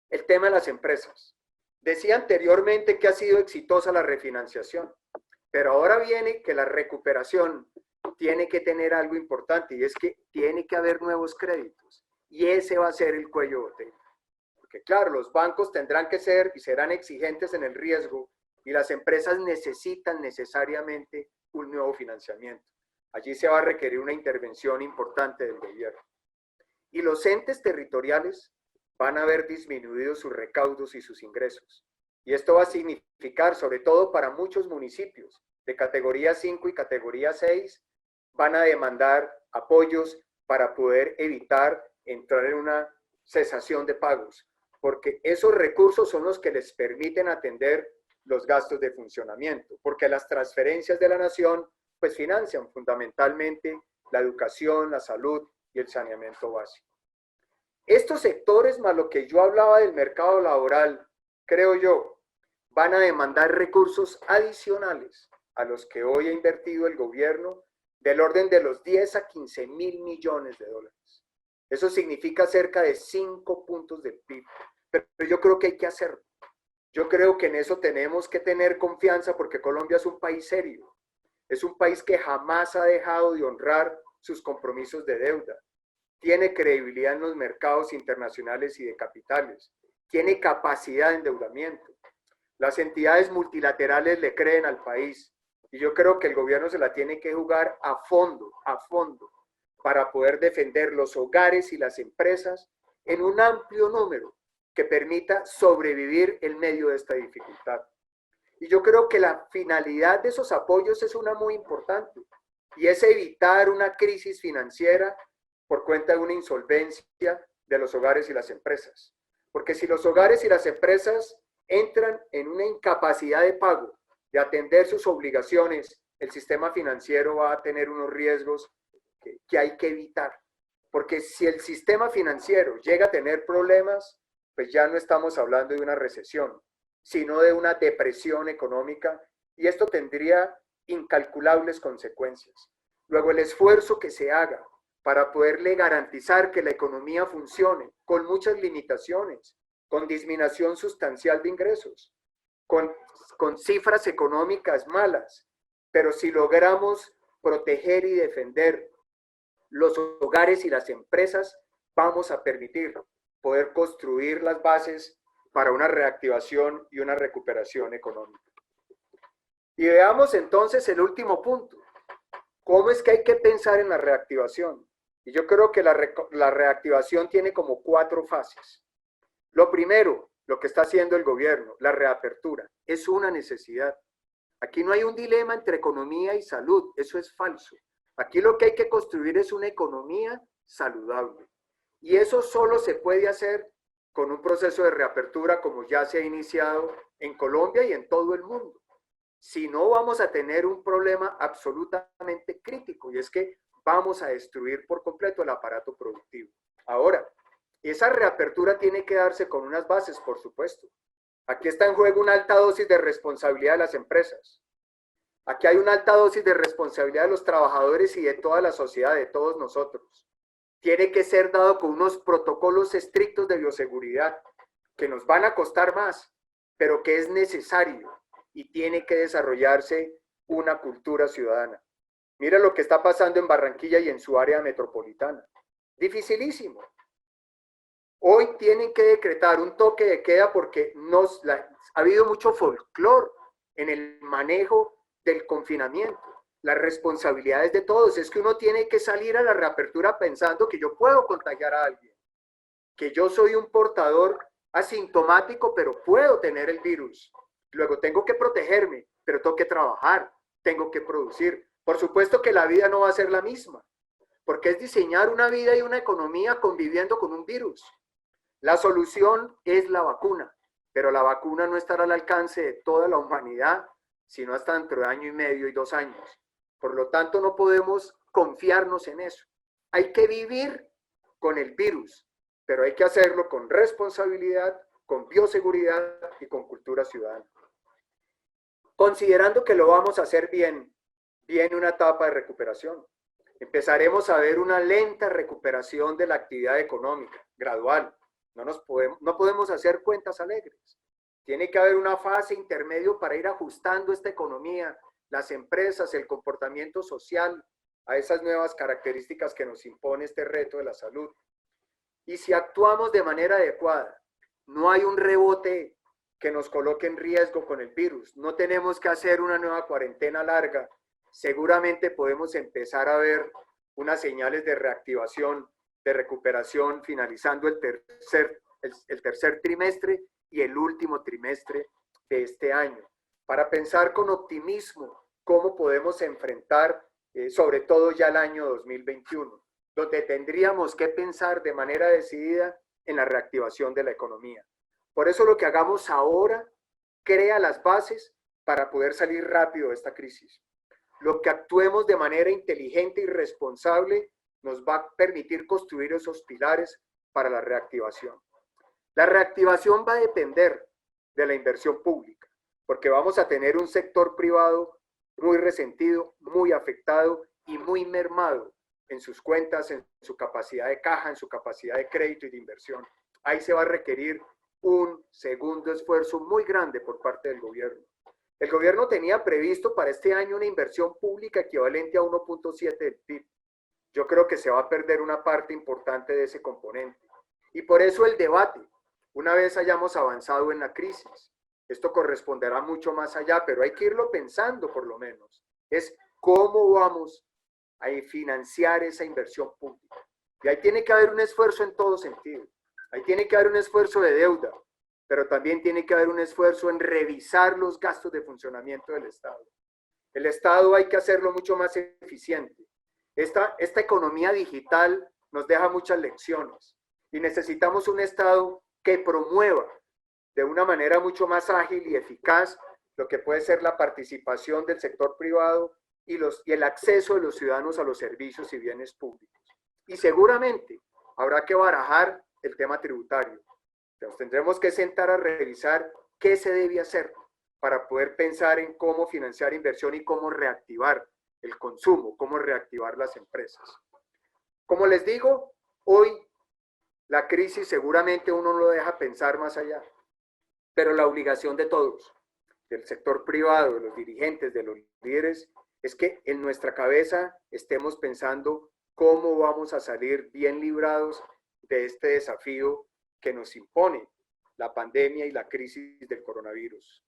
El tema de las empresas. Decía anteriormente que ha sido exitosa la refinanciación, pero ahora viene que la recuperación tiene que tener algo importante y es que tiene que haber nuevos créditos y ese va a ser el cuello de botella. Porque claro, los bancos tendrán que ser y serán exigentes en el riesgo y las empresas necesitan necesariamente un nuevo financiamiento. Allí se va a requerir una intervención importante del gobierno. Y los entes territoriales van a ver disminuidos sus recaudos y sus ingresos. Y esto va a significar, sobre todo para muchos municipios de categoría 5 y categoría 6, van a demandar apoyos para poder evitar entrar en una cesación de pagos, porque esos recursos son los que les permiten atender los gastos de funcionamiento, porque las transferencias de la nación pues financian fundamentalmente la educación, la salud y el saneamiento básico. Estos sectores, más lo que yo hablaba del mercado laboral, creo yo, van a demandar recursos adicionales a los que hoy ha invertido el gobierno del orden de los 10 a 15 mil millones de dólares. Eso significa cerca de 5 puntos del PIB. Pero yo creo que hay que hacerlo. Yo creo que en eso tenemos que tener confianza porque Colombia es un país serio. Es un país que jamás ha dejado de honrar sus compromisos de deuda. Tiene credibilidad en los mercados internacionales y de capitales. Tiene capacidad de endeudamiento. Las entidades multilaterales le creen al país. Y yo creo que el gobierno se la tiene que jugar a fondo, para poder defender los hogares y las empresas en un amplio número que permita sobrevivir en medio de esta dificultad. Y yo creo que la finalidad de esos apoyos es una muy importante, y es evitar una crisis financiera por cuenta de una insolvencia de los hogares y las empresas. Porque si los hogares y las empresas entran en una incapacidad de pago, de atender sus obligaciones, el sistema financiero va a tener unos riesgos que hay que evitar. Porque si el sistema financiero llega a tener problemas, pues ya no estamos hablando de una recesión, sino de una depresión económica, y esto tendría incalculables consecuencias. Luego, el esfuerzo que se haga para poderle garantizar que la economía funcione, con muchas limitaciones, con disminución sustancial de ingresos, con cifras económicas malas, pero si logramos proteger y defender los hogares y las empresas, vamos a permitir poder construir las bases para una reactivación y una recuperación económica. Y veamos entonces el último punto. ¿Cómo es que hay que pensar en la reactivación? Y yo creo que la reactivación tiene como 4 fases. Lo primero, lo que está haciendo el gobierno, la reapertura, es una necesidad. Aquí no hay un dilema entre economía y salud, eso es falso. Aquí lo que hay que construir es una economía saludable. Y eso solo se puede hacer con un proceso de reapertura como ya se ha iniciado en Colombia y en todo el mundo. Si no, vamos a tener un problema absolutamente crítico, y es que vamos a destruir por completo el aparato productivo. Ahora, esa reapertura tiene que darse con unas bases, por supuesto. Aquí está en juego una alta dosis de responsabilidad de las empresas. Aquí hay una alta dosis de responsabilidad de los trabajadores y de toda la sociedad, de todos nosotros. Tiene que ser dado con unos protocolos estrictos de bioseguridad que nos van a costar más, pero que es necesario, y tiene que desarrollarse una cultura ciudadana. Mira lo que está pasando en Barranquilla y en su área metropolitana. Dificilísimo. Hoy tienen que decretar un toque de queda porque ha habido mucho folclore en el manejo del confinamiento. Las responsabilidades de todos es que uno tiene que salir a la reapertura pensando que yo puedo contagiar a alguien, que yo soy un portador asintomático, pero puedo tener el virus. Luego tengo que protegerme, pero tengo que trabajar, tengo que producir. Por supuesto que la vida no va a ser la misma, porque es diseñar una vida y una economía conviviendo con un virus. La solución es la vacuna, pero la vacuna no estará al alcance de toda la humanidad, sino hasta dentro de 1 año y medio y 2 años. Por lo tanto, no podemos confiarnos en eso. Hay que vivir con el virus, pero hay que hacerlo con responsabilidad, con bioseguridad y con cultura ciudadana. Considerando que lo vamos a hacer bien, viene una etapa de recuperación. Empezaremos a ver una lenta recuperación de la actividad económica, gradual. No podemos hacer cuentas alegres. Tiene que haber una fase intermedio para ir ajustando esta economía, las empresas, el comportamiento social a esas nuevas características que nos impone este reto de la salud. Y si actuamos de manera adecuada, no hay un rebote que nos coloque en riesgo con el virus. No tenemos que hacer una nueva cuarentena larga. Seguramente podemos empezar a ver unas señales de reactivación, de recuperación, finalizando el tercer trimestre y el último trimestre de este año, para pensar con optimismo cómo podemos enfrentar sobre todo ya el año 2021, donde tendríamos que pensar de manera decidida en la reactivación de la economía. Por eso lo que hagamos ahora crea las bases para poder salir rápido de esta crisis. Lo que actuemos de manera inteligente y responsable nos va a permitir construir esos pilares para la reactivación. La reactivación va a depender de la inversión pública, porque vamos a tener un sector privado muy resentido, muy afectado y muy mermado en sus cuentas, en su capacidad de caja, en su capacidad de crédito y de inversión. Ahí se va a requerir un segundo esfuerzo muy grande por parte del gobierno. El gobierno tenía previsto para este año una inversión pública equivalente a 1.7 del PIB. Yo creo que se va a perder una parte importante de ese componente. Y por eso el debate, una vez hayamos avanzado en la crisis, esto corresponderá mucho más allá, pero hay que irlo pensando por lo menos, es cómo vamos a financiar esa inversión pública. Y ahí tiene que haber un esfuerzo en todo sentido. Ahí tiene que haber un esfuerzo de deuda, pero también tiene que haber un esfuerzo en revisar los gastos de funcionamiento del Estado. El Estado hay que hacerlo mucho más eficiente. Esta economía digital nos deja muchas lecciones y necesitamos un Estado que promueva de una manera mucho más ágil y eficaz lo que puede ser la participación del sector privado y el acceso de los ciudadanos a los servicios y bienes públicos. Y seguramente habrá que barajar el tema tributario. Nos tendremos que sentar a revisar qué se debe hacer para poder pensar en cómo financiar inversión y cómo reactivar el consumo, cómo reactivar las empresas. Como les digo, hoy la crisis seguramente uno no lo deja pensar más allá, pero la obligación de todos, del sector privado, de los dirigentes, de los líderes, es que en nuestra cabeza estemos pensando cómo vamos a salir bien librados de este desafío que nos impone la pandemia y la crisis del coronavirus.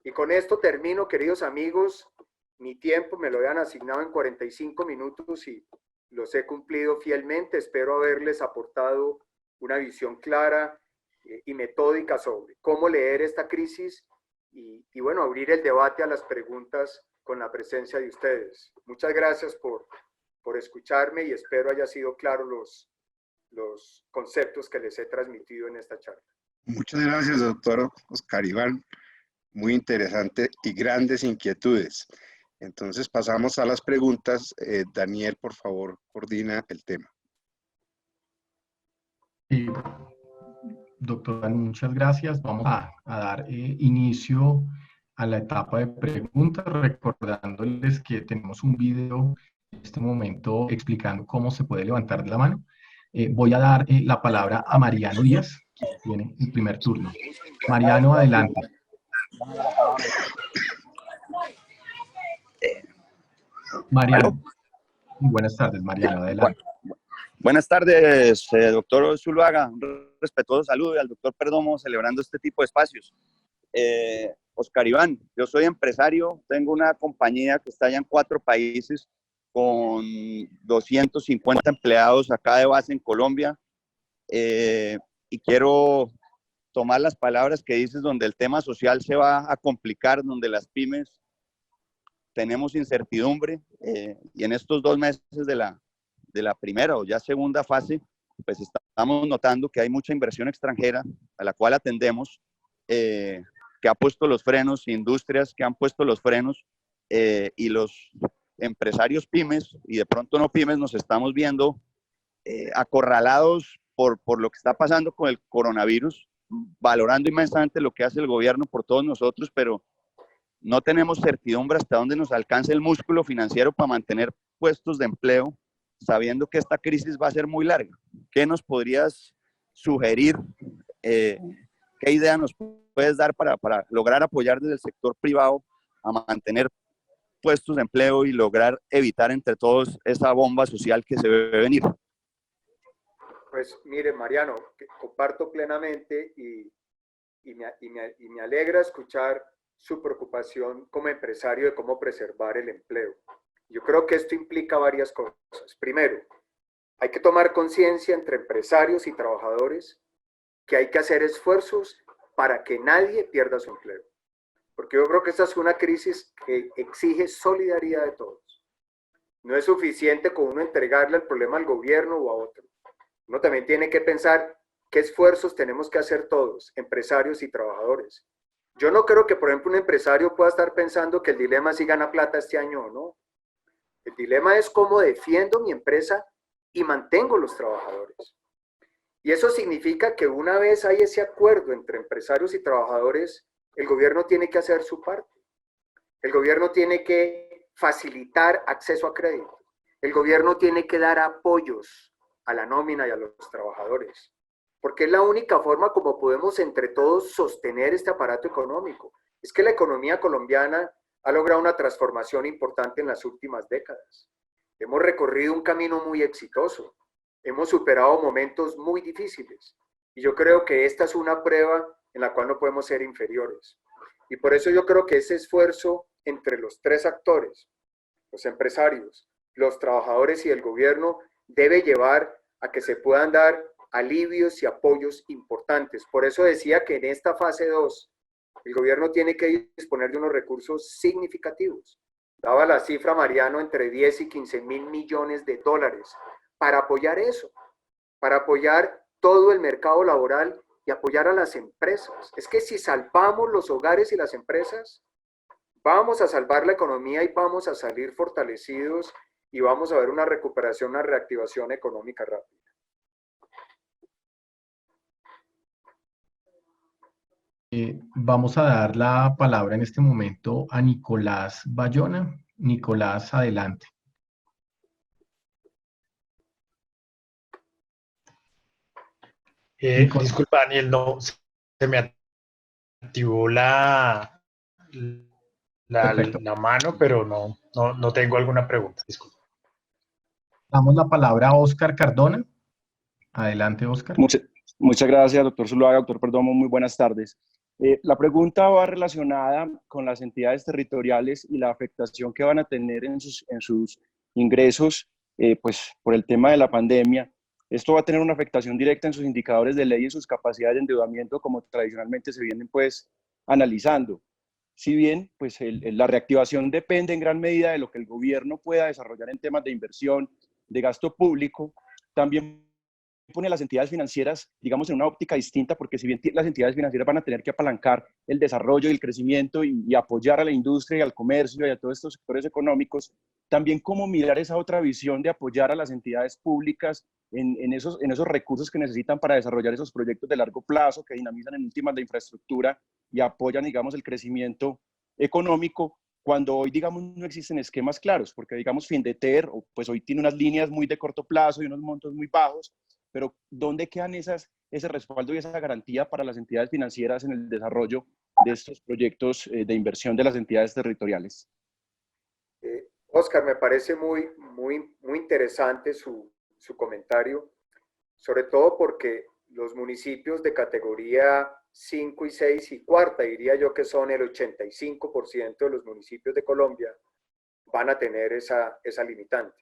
Y con esto termino, queridos amigos. Mi tiempo me lo habían asignado en 45 minutos y los he cumplido fielmente. Espero haberles aportado una visión clara y metódica sobre cómo leer esta crisis y bueno, abrir el debate a las preguntas con la presencia de ustedes. Muchas gracias por escucharme y espero haya sido claro los conceptos que les he transmitido en esta charla. Muchas gracias, doctor Oscar Iván. Muy interesante y grandes inquietudes. Entonces pasamos a las preguntas. Daniel, por favor, coordina el tema. Sí, doctor, muchas gracias. Vamos a dar inicio a la etapa de preguntas, recordándoles que tenemos un video en este momento explicando cómo se puede levantar la mano. Voy a dar la palabra a Mariano Díaz, que tiene el primer turno. Mariano, adelante. Mariano. Buenas tardes, Mariano, adelante. Buenas tardes, doctor Zuluaga. Un respetuoso saludo y al doctor Perdomo celebrando este tipo de espacios. Oscar Iván, yo soy empresario, tengo una compañía que está allá en 4 países con 250 empleados acá de base en Colombia y quiero tomar las palabras que dices donde el tema social se va a complicar, donde las pymes tenemos incertidumbre y en estos 2 meses de la primera o ya segunda fase, pues estamos notando que hay mucha inversión extranjera a la cual atendemos, que ha puesto los frenos, industrias que han puesto los frenos y los empresarios pymes y de pronto no pymes nos estamos viendo acorralados por lo que está pasando con el coronavirus, valorando inmensamente lo que hace el gobierno por todos nosotros, pero no tenemos certidumbre hasta dónde nos alcanza el músculo financiero para mantener puestos de empleo, sabiendo que esta crisis va a ser muy larga. ¿Qué nos podrías sugerir? ¿Qué idea nos puedes dar para lograr apoyar desde el sector privado a mantener puestos de empleo y lograr evitar entre todos esa bomba social que se ve venir? Pues mire, Mariano, comparto plenamente y me alegra escuchar su preocupación como empresario de cómo preservar el empleo. Yo creo que esto implica varias cosas. Primero, hay que tomar conciencia entre empresarios y trabajadores que hay que hacer esfuerzos para que nadie pierda su empleo. Porque yo creo que esta es una crisis que exige solidaridad de todos. No es suficiente con uno entregarle el problema al gobierno o a otro. Uno también tiene que pensar qué esfuerzos tenemos que hacer todos, empresarios y trabajadores. Yo no creo que, por ejemplo, un empresario pueda estar pensando que el dilema es si gana plata este año o no. El dilema es cómo defiendo mi empresa y mantengo los trabajadores. Y eso significa que una vez hay ese acuerdo entre empresarios y trabajadores, el gobierno tiene que hacer su parte. El gobierno tiene que facilitar acceso a crédito. El gobierno tiene que dar apoyos a la nómina y a los trabajadores, porque es la única forma como podemos entre todos sostener este aparato económico. Es que la economía colombiana ha logrado una transformación importante en las últimas décadas. Hemos recorrido un camino muy exitoso, hemos superado momentos muy difíciles, y yo creo que esta es una prueba en la cual no podemos ser inferiores. Y por eso yo creo que ese esfuerzo entre los tres actores, los empresarios, los trabajadores y el gobierno, debe llevar a que se puedan dar alivios y apoyos importantes. Por eso decía que en esta fase 2, el gobierno tiene que disponer de unos recursos significativos. Daba la cifra, Mariano, entre 10 y 15 mil millones de dólares para apoyar eso, para apoyar todo el mercado laboral y apoyar a las empresas. Es que si salvamos los hogares y las empresas, vamos a salvar la economía y vamos a salir fortalecidos y vamos a ver una recuperación, una reactivación económica rápida. Vamos a dar la palabra en este momento a Nicolás Bayona. Nicolás, adelante. Disculpa, Daniel, no, se me activó Perfecto. la mano, pero no tengo alguna pregunta. Disculpa. Damos la palabra a Óscar Cardona. Adelante, Óscar. Muchas gracias, doctor Zuluaga, doctor Perdomo, muy buenas tardes. La pregunta va relacionada con las entidades territoriales y la afectación que van a tener en sus ingresos, pues por el tema de la pandemia. Esto va a tener una afectación directa en sus indicadores de ley y en sus capacidades de endeudamiento, como tradicionalmente se vienen pues analizando. Si bien pues la reactivación depende en gran medida de lo que el gobierno pueda desarrollar en temas de inversión, de gasto público, también pone a las entidades financieras, digamos, en una óptica distinta, porque si bien las entidades financieras van a tener que apalancar el desarrollo y el crecimiento y apoyar a la industria y al comercio y a todos estos sectores económicos, también cómo mirar esa otra visión de apoyar a las entidades públicas en esos recursos que necesitan para desarrollar esos proyectos de largo plazo que dinamizan en últimas de infraestructura y apoyan, digamos, el crecimiento económico, cuando hoy, digamos, no existen esquemas claros, porque, digamos, Findeter, pues hoy tiene unas líneas muy de corto plazo y unos montos muy bajos, pero ¿dónde quedan ese respaldo y esa garantía para las entidades financieras en el desarrollo de estos proyectos de inversión de las entidades territoriales? Óscar, me parece muy interesante su comentario, sobre todo porque los municipios de categoría 5 y 6 y cuarta, diría yo que son el 85% de los municipios de Colombia, van a tener esa limitante.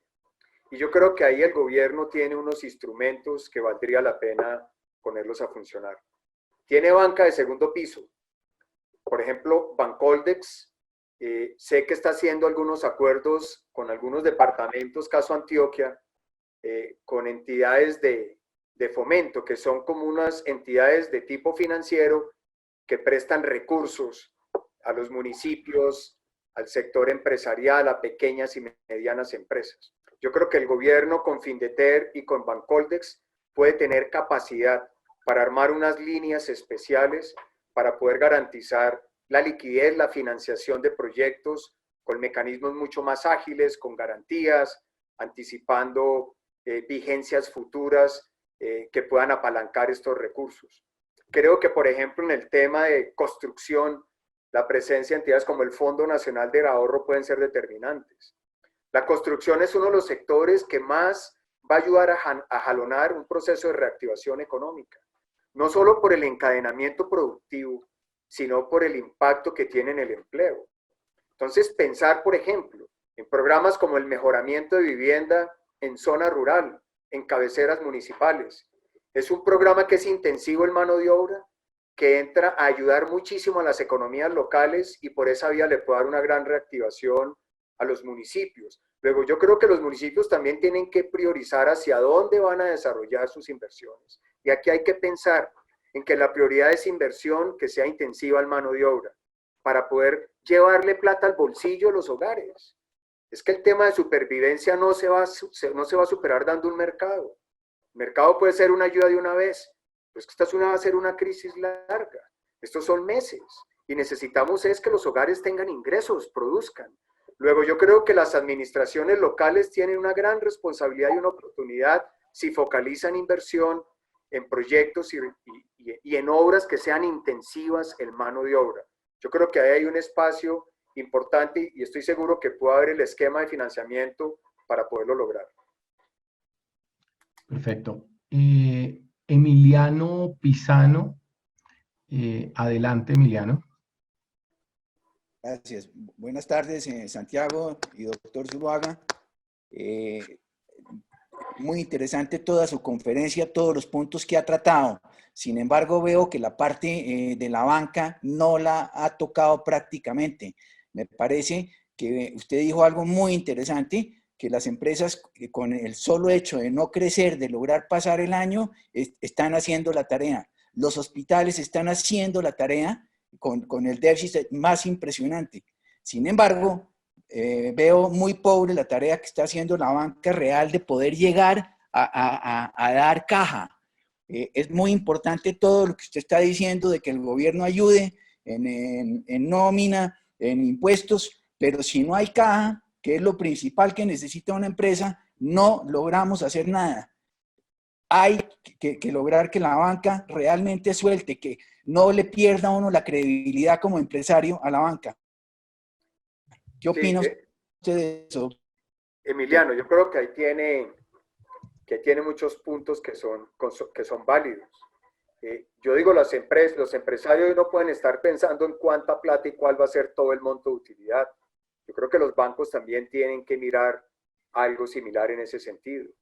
Y yo creo que ahí el gobierno tiene unos instrumentos que valdría la pena ponerlos a funcionar. Tiene banca de segundo piso. Por ejemplo, Bancoldex, sé que está haciendo algunos acuerdos con algunos departamentos, caso Antioquia, con entidades de fomento, que son como unas entidades de tipo financiero que prestan recursos a los municipios, al sector empresarial, a pequeñas y medianas empresas. Yo creo que el gobierno con Findeter y con Bancoldex puede tener capacidad para armar unas líneas especiales para poder garantizar la liquidez, la financiación de proyectos con mecanismos mucho más ágiles, con garantías, anticipando vigencias futuras que puedan apalancar estos recursos. Creo que, por ejemplo, en el tema de construcción, la presencia de entidades como el Fondo Nacional del Ahorro pueden ser determinantes. La construcción es uno de los sectores que más va a ayudar a jalonar un proceso de reactivación económica, no solo por el encadenamiento productivo, sino por el impacto que tiene en el empleo. Entonces, pensar, por ejemplo, en programas como el mejoramiento de vivienda en zona rural, en cabeceras municipales. Es un programa que es intensivo en mano de obra, que entra a ayudar muchísimo a las economías locales y por esa vía le puede dar una gran reactivación a los municipios. Luego, yo creo que los municipios también tienen que priorizar hacia dónde van a desarrollar sus inversiones. Y aquí hay que pensar en que la prioridad es inversión que sea intensiva en mano de obra, para poder llevarle plata al bolsillo a los hogares. Es que el tema de supervivencia no se va a superar dando un mercado. El mercado puede ser una ayuda de una vez, pero es que esta va a ser una crisis larga. Estos son meses y necesitamos es que los hogares tengan ingresos, produzcan. Luego yo creo que las administraciones locales tienen una gran responsabilidad y una oportunidad si focalizan inversión en proyectos y en obras que sean intensivas en mano de obra. Yo creo que ahí hay un espacio importante y estoy seguro que puede haber el esquema de financiamiento para poderlo lograr. Perfecto. Emiliano Pisano. Adelante, Emiliano. Gracias. Buenas tardes, Santiago y doctor Zuluaga. Muy interesante toda su conferencia, todos los puntos que ha tratado. Sin embargo, veo que la parte de la banca no la ha tocado prácticamente. Me parece que usted dijo algo muy interesante, que las empresas con el solo hecho de no crecer, de lograr pasar el año, están haciendo la tarea. Los hospitales están haciendo la tarea con el déficit más impresionante. Sin embargo, veo muy pobre la tarea que está haciendo la banca real de poder llegar a dar caja. Es muy importante todo lo que usted está diciendo de que el gobierno ayude en nómina, en impuestos, pero si no hay caja, que es lo principal que necesita una empresa, no logramos hacer nada. Hay que lograr que la banca realmente suelte, que no le pierda a uno la credibilidad como empresario a la banca. ¿Qué opina usted de eso? Emiliano, yo creo que ahí tiene muchos puntos que son válidos. Yo digo, los empresarios no pueden estar pensando en cuánta plata y cuál va a ser todo el monto de utilidad. Yo creo que los bancos también tienen que mirar algo similar en ese sentido.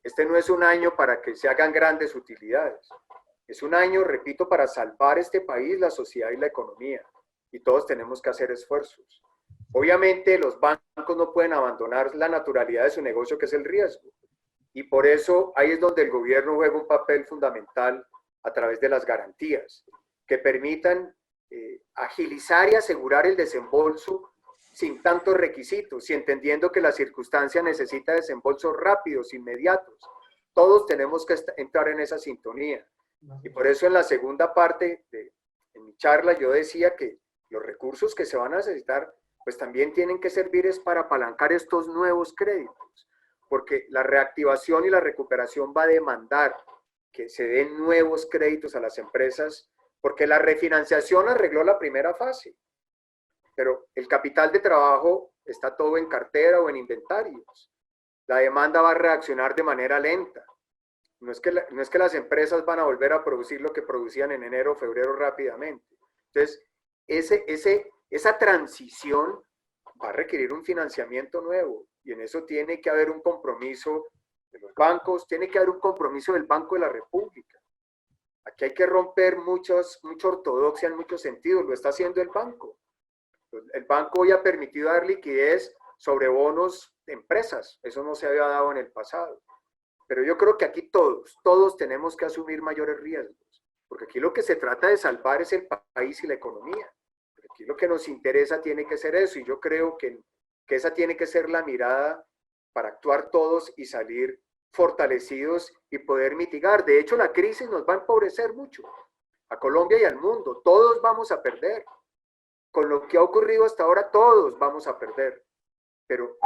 Este no es un año para que se hagan grandes utilidades. Es un año, repito, para salvar este país, la sociedad y la economía. Y todos tenemos que hacer esfuerzos. Obviamente los bancos no pueden abandonar la naturalidad de su negocio, que es el riesgo. Y por eso ahí es donde el gobierno juega un papel fundamental a través de las garantías, que permitan agilizar y asegurar el desembolso sin tantos requisitos y entendiendo que la circunstancia necesita desembolsos rápidos, inmediatos. Todos tenemos que entrar en esa sintonía. Y por eso en la segunda parte de mi charla yo decía que los recursos que se van a necesitar pues también tienen que servir para apalancar estos nuevos créditos, porque la reactivación y la recuperación va a demandar que se den nuevos créditos a las empresas, porque la refinanciación arregló la primera fase, pero el capital de trabajo está todo en cartera o en inventarios. La demanda va a reaccionar de manera lenta. No es que las empresas van a volver a producir lo que producían en enero o febrero rápidamente. Entonces, esa transición va a requerir un financiamiento nuevo y en eso tiene que haber un compromiso de los bancos, tiene que haber un compromiso del Banco de la República. Aquí hay que romper mucha ortodoxia en muchos sentidos, lo está haciendo el banco. El banco hoy ha permitido dar liquidez sobre bonos de empresas, eso no se había dado en el pasado. Pero yo creo que aquí todos tenemos que asumir mayores riesgos, porque aquí lo que se trata de salvar es el país y la economía. Aquí lo que nos interesa tiene que ser eso, y yo creo que esa tiene que ser la mirada para actuar todos y salir fortalecidos y poder mitigar. De hecho, la crisis nos va a empobrecer mucho, a Colombia y al mundo. Todos vamos a perder. Con lo que ha ocurrido hasta ahora, todos vamos a perder. Pero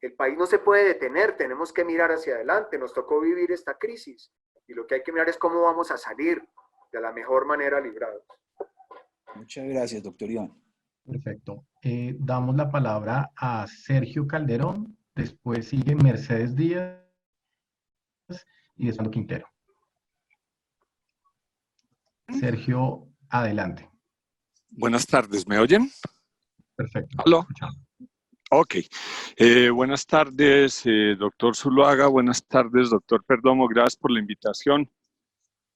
el país no se puede detener, tenemos que mirar hacia adelante. Nos tocó vivir esta crisis y lo que hay que mirar es cómo vamos a salir de la mejor manera librados. Muchas gracias, doctor Iván. Perfecto. Damos la palabra a Sergio Calderón, después sigue Mercedes Díaz y después Quintero. Sergio, adelante. Buenas tardes, ¿me oyen? Perfecto. ¿Aló? Ok. Buenas tardes, doctor Zuluaga. Buenas tardes, doctor Perdomo. Gracias por la invitación.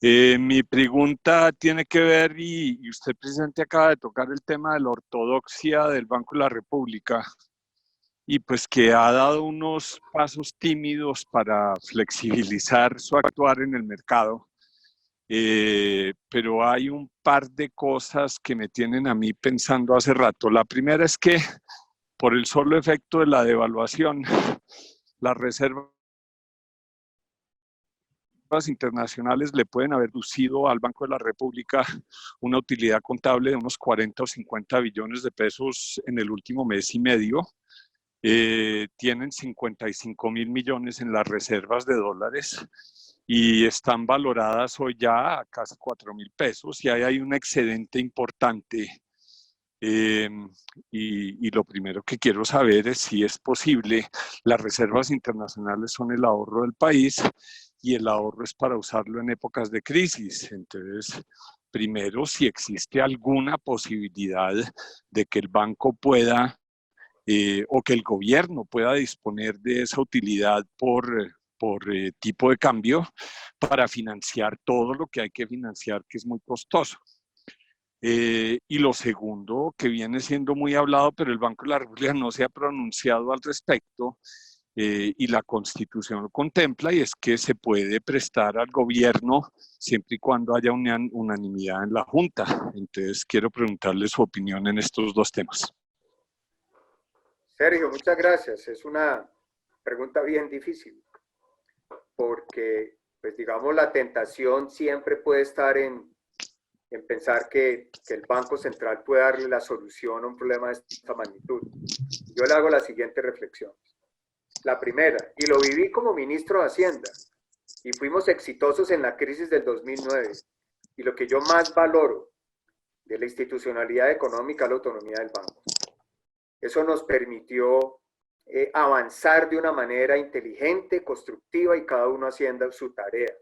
Mi pregunta tiene que ver, y usted precisamente acaba de tocar el tema de la ortodoxia del Banco de la República. y pues que ha dado unos pasos tímidos para flexibilizar su actuar en el mercado. Pero hay un par de cosas que me tienen a mí pensando hace rato. La primera es que por el solo efecto de la devaluación, las reservas internacionales le pueden haber reducido al Banco de la República una utilidad contable de unos 40 o 50 billones de pesos en el último mes y medio. Tienen 55.000 millones en las reservas de dólares y están valoradas hoy ya a casi 4.000 pesos y ahí hay un excedente importante. Y lo primero que quiero saber es si es posible. Las reservas internacionales son el ahorro del país y el ahorro es para usarlo en épocas de crisis. Entonces, primero, si existe alguna posibilidad de que el banco pueda o que el gobierno pueda disponer de esa utilidad por tipo de cambio para financiar todo lo que hay que financiar, que es muy costoso. Y lo segundo, que viene siendo muy hablado, pero el Banco de la República no se ha pronunciado al respecto, y la Constitución lo contempla, y es que se puede prestar al gobierno siempre y cuando haya una unanimidad en la Junta. Entonces, quiero preguntarle su opinión en estos dos temas. Sergio, muchas gracias. Es una pregunta bien difícil, porque, pues digamos, la tentación siempre puede estar en pensar que el Banco Central puede darle la solución a un problema de esta magnitud. Yo le hago la siguiente reflexión. La primera, y lo viví como ministro de Hacienda, y fuimos exitosos en la crisis del 2009, y lo que yo más valoro de la institucionalidad económica es la autonomía del banco. Eso nos permitió avanzar de una manera inteligente, constructiva, y cada uno haciendo su tarea.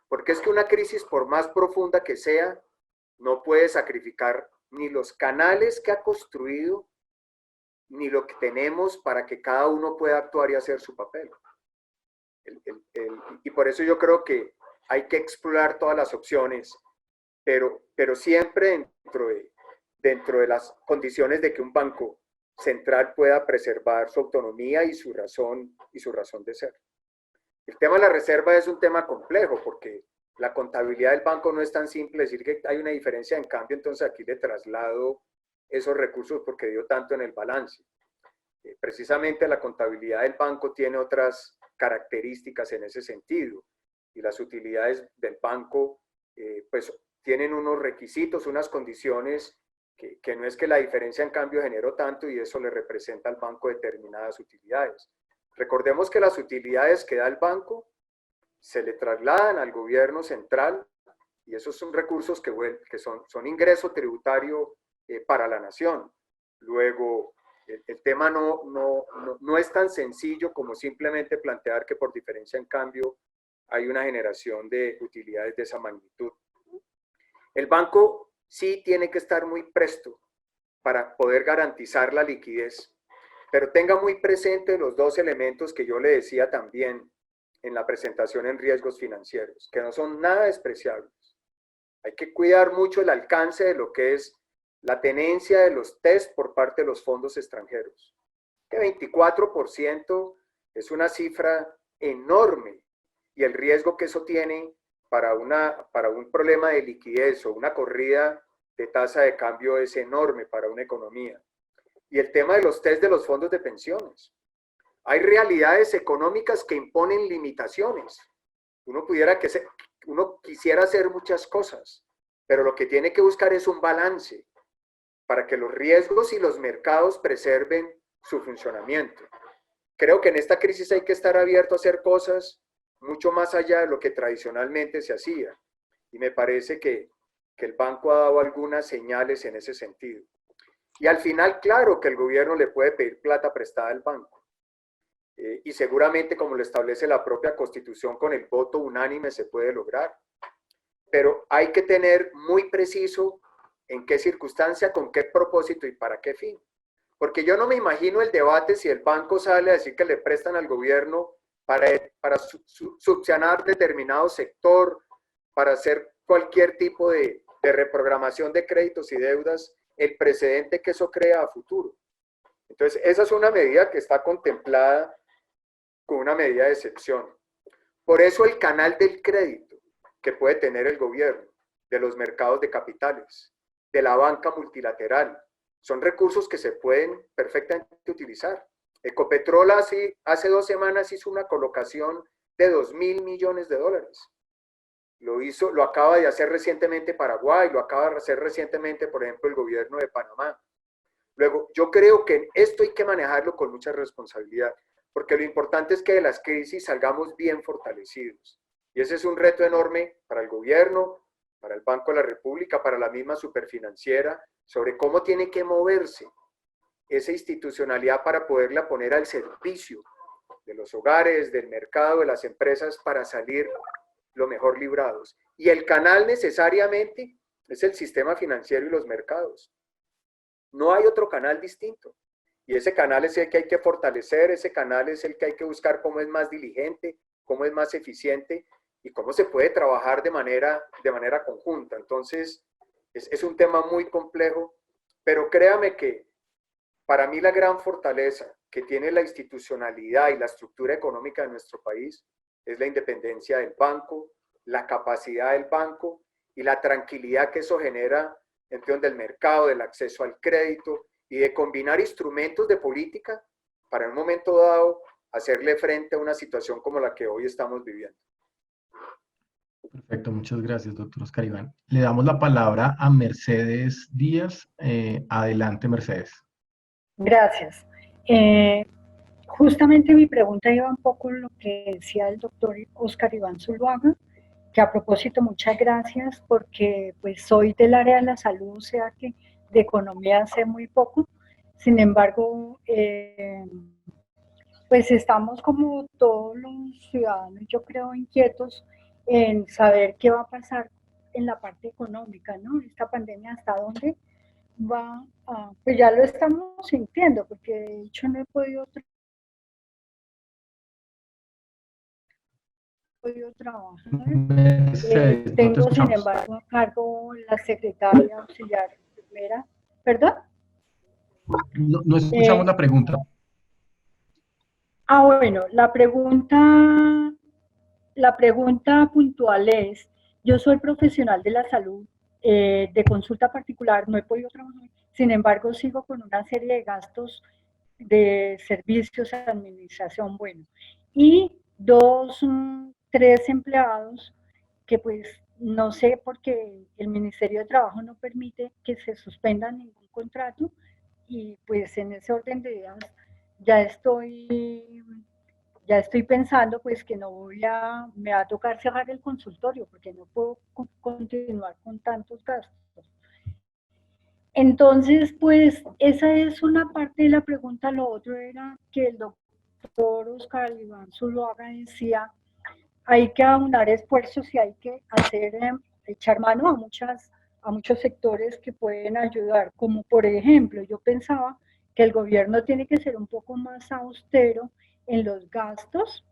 Porque es que una crisis, por más profunda que sea, no puede sacrificar ni los canales que ha construido, ni lo que tenemos para que cada uno pueda actuar y hacer su papel. Y por eso yo creo que hay que explorar todas las opciones, pero siempre dentro de las condiciones de que un banco central pueda preservar su autonomía y su razón de ser. El tema de la reserva es un tema complejo porque la contabilidad del banco no es tan simple decir que hay una diferencia en cambio, entonces aquí le traslado esos recursos porque dio tanto en el balance. Precisamente la contabilidad del banco tiene otras características en ese sentido y las utilidades del banco pues tienen unos requisitos, unas condiciones que no es que la diferencia en cambio generó tanto y eso le representa al banco determinadas utilidades. Recordemos que las utilidades que da el banco se le trasladan al gobierno central y esos son recursos que son ingreso tributario para la nación. Luego, el tema no es tan sencillo como simplemente plantear que por diferencia en cambio hay una generación de utilidades de esa magnitud. El banco sí tiene que estar muy presto para poder garantizar la liquidez, pero tenga muy presente los dos elementos que yo le decía también en la presentación en riesgos financieros, que no son nada despreciables. Hay que cuidar mucho el alcance de lo que es la tenencia de los test por parte de los fondos extranjeros. Que 24% es una cifra enorme y el riesgo que eso tiene para un problema de liquidez o una corrida de tasa de cambio es enorme para una economía. Y el tema de los test de los fondos de pensiones. Hay realidades económicas que imponen limitaciones. Uno quisiera hacer muchas cosas, pero lo que tiene que buscar es un balance para que los riesgos y los mercados preserven su funcionamiento. Creo que en esta crisis hay que estar abierto a hacer cosas mucho más allá de lo que tradicionalmente se hacía. Y me parece que el banco ha dado algunas señales en ese sentido. Y al final, claro que el gobierno le puede pedir plata prestada al banco. Y seguramente, como lo establece la propia Constitución, con el voto unánime se puede lograr. Pero hay que tener muy preciso en qué circunstancia, con qué propósito y para qué fin. Porque yo no me imagino el debate si el banco sale a decir que le prestan al gobierno para subsanar determinado sector, para hacer cualquier tipo de reprogramación de créditos y deudas, el precedente que eso crea a futuro. Entonces, esa es una medida que está contemplada con una medida de excepción. Por eso el canal del crédito que puede tener el gobierno, de los mercados de capitales, de la banca multilateral, son recursos que se pueden perfectamente utilizar. Ecopetrol hace 2 semanas hizo una colocación de $2.000 millones. Lo acaba de hacer recientemente Paraguay, lo acaba de hacer recientemente, por ejemplo, el gobierno de Panamá. Luego, yo creo que esto hay que manejarlo con mucha responsabilidad, porque lo importante es que de las crisis salgamos bien fortalecidos. Y ese es un reto enorme para el gobierno, para el Banco de la República, para la misma superfinanciera, sobre cómo tiene que moverse esa institucionalidad para poderla poner al servicio de los hogares, del mercado, de las empresas, para salir lo mejor librados. Y el canal necesariamente es el sistema financiero y los mercados. No hay otro canal distinto. Y ese canal es el que hay que fortalecer, ese canal es el que hay que buscar cómo es más diligente, cómo es más eficiente y cómo se puede trabajar de manera conjunta. Entonces, es un tema muy complejo, pero créame que para mí la gran fortaleza que tiene la institucionalidad y la estructura económica de nuestro país es la independencia del banco, la capacidad del banco y la tranquilidad que eso genera en términos del mercado, del acceso al crédito y de combinar instrumentos de política para en un momento dado hacerle frente a una situación como la que hoy estamos viviendo. Perfecto, muchas gracias, doctor Oscar Iván. Le damos la palabra a Mercedes Díaz. Adelante, Mercedes. Gracias. Justamente mi pregunta iba un poco en lo que decía el doctor Oscar Iván Zuluaga, que a propósito, muchas gracias, porque pues soy del área de la salud, o sea que de economía sé muy poco. Sin embargo, pues estamos como todos los ciudadanos, yo creo, inquietos en saber qué va a pasar en la parte económica, ¿no? Esta pandemia, ¿hasta dónde va a...? Pues ya lo estamos sintiendo, porque de hecho no he podido trabajar. Mercedes, no te Tengo, sin escuchamos. embargo, a cargo la secretaria auxiliar primera. ¿Perdón? No escuchamos la pregunta. Bueno, la pregunta puntual es, yo soy profesional de la salud, de consulta particular, no he podido trabajar, sin embargo sigo con una serie de gastos de servicios, administración, bueno, y 3 empleados que pues no sé porque el Ministerio de Trabajo no permite que se suspenda ningún contrato y pues en ese orden de ideas ya estoy pensando pues que me va a tocar cerrar el consultorio porque no puedo continuar con tantos gastos. Entonces, pues esa es una parte de la pregunta. Lo otro era que el doctor Oscar Iván Zuluaga decía, hay que aunar esfuerzos y hay que echar mano a muchos sectores que pueden ayudar, como por ejemplo, yo pensaba que el gobierno tiene que ser un poco más austero en los gastos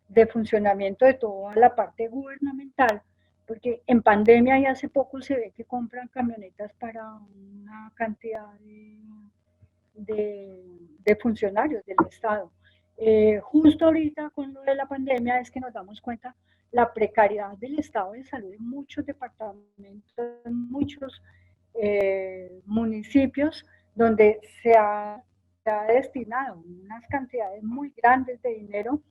de funcionamiento de toda la parte gubernamental, porque en pandemia y hace poco se ve que compran camionetas para una cantidad de funcionarios del Estado. Justo ahorita con lo de la pandemia es que nos damos cuenta la precariedad del estado de salud en muchos departamentos, en muchos municipios donde se ha destinado unas cantidades muy grandes de dinero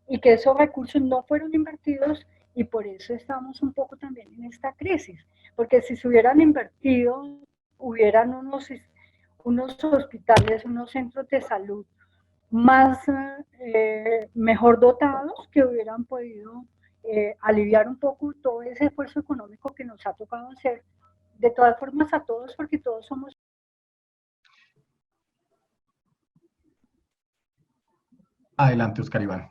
y que esos recursos no fueron invertidos y por eso estamos un poco también en esta crisis, porque si se hubieran invertido, hubieran unos hospitales, unos centros de salud más mejor dotados que hubieran podido aliviar un poco todo ese esfuerzo económico que nos ha tocado hacer, de todas formas a todos, porque todos somos. Adelante, Oscar Iván.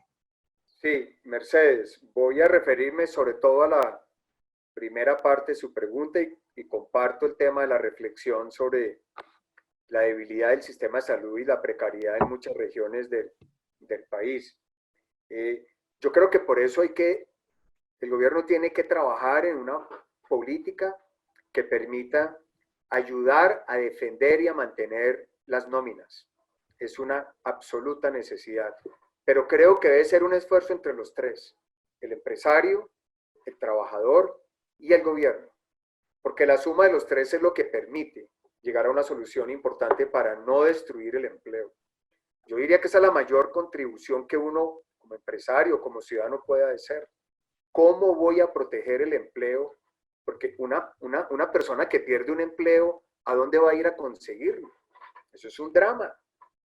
Sí, Mercedes, voy a referirme sobre todo a la primera parte de su pregunta y comparto el tema de la reflexión sobre la debilidad del sistema de salud y la precariedad en muchas regiones del país. Yo creo que por eso el gobierno tiene que trabajar en una política que permita ayudar a defender y a mantener las nóminas, es una absoluta necesidad, pero creo que debe ser un esfuerzo entre los tres, el empresario, el trabajador y el gobierno, porque la suma de los tres es lo que permite llegar a una solución importante para no destruir el empleo. Yo diría que esa es la mayor contribución que uno como empresario, como ciudadano puede hacer. ¿Cómo voy a proteger el empleo? Porque una persona que pierde un empleo, ¿a dónde va a ir a conseguirlo? Eso es un drama.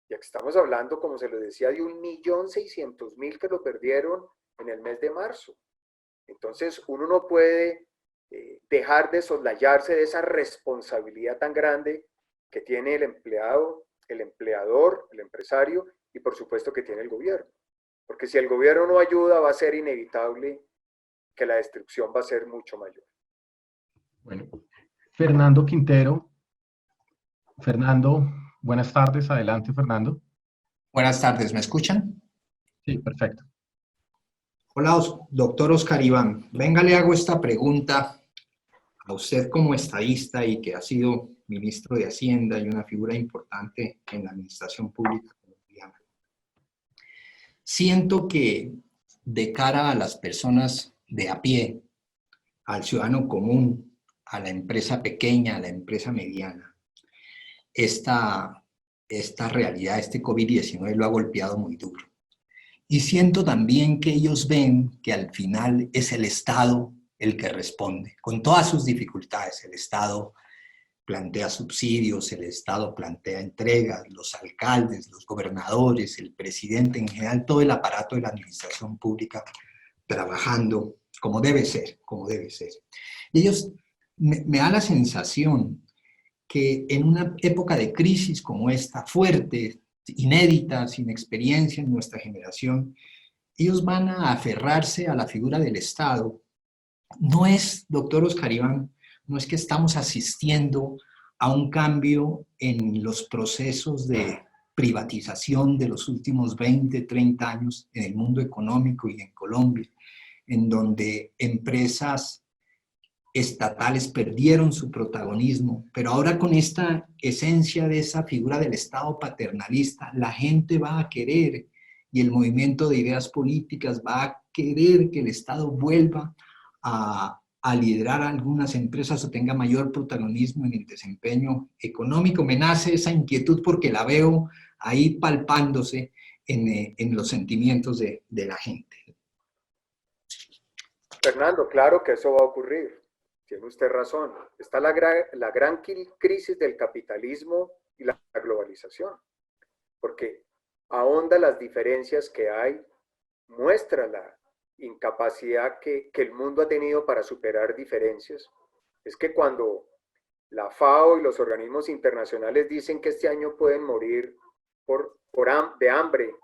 Ya que estamos hablando, como se lo decía, de 1.600.000 que lo perdieron en el mes de marzo. Entonces, uno no puede dejar de soslayarse de esa responsabilidad tan grande que tiene el empleado, el empleador, el empresario y por supuesto que tiene el gobierno. Porque si el gobierno no ayuda, va a ser inevitable que la destrucción va a ser mucho mayor. Bueno, Fernando Quintero. Fernando, buenas tardes. Adelante, Fernando. Buenas tardes, ¿me escuchan? Sí, perfecto. Hola, doctor Oscar Iván. Venga, le hago esta pregunta a usted como estadista y que ha sido ministro de Hacienda y una figura importante en la administración pública colombiana. Siento que de cara a las personas de a pie, al ciudadano común, a la empresa pequeña, a la empresa mediana, esta realidad, este COVID-19 lo ha golpeado muy duro. Y siento también que ellos ven que al final es el Estado el que responde, con todas sus dificultades. El Estado plantea subsidios, el Estado plantea entregas, los alcaldes, los gobernadores, el presidente en general, todo el aparato de la administración pública trabajando como debe ser, como debe ser. Y ellos, me da la sensación que en una época de crisis como esta, fuerte, inédita, sin experiencia en nuestra generación, ellos van a aferrarse a la figura del Estado. No es, doctor Oscar Iván, no es que estamos asistiendo a un cambio en los procesos de privatización de los últimos 20, 30 años en el mundo económico y en Colombia, en donde empresas estatales perdieron su protagonismo, pero ahora con esta esencia de esa figura del Estado paternalista, la gente va a querer, y el movimiento de ideas políticas va a querer que el Estado vuelva a liderar a algunas empresas o tenga mayor protagonismo en el desempeño económico. Me nace esa inquietud porque la veo ahí palpándose en los sentimientos de la gente. Fernando, claro que eso va a ocurrir. Tiene usted razón. Está la gran crisis del capitalismo y la globalización, porque ahonda las diferencias que hay, muestra la incapacidad que el mundo ha tenido para superar diferencias. Es que cuando la FAO y los organismos internacionales dicen que este año pueden morir de hambre,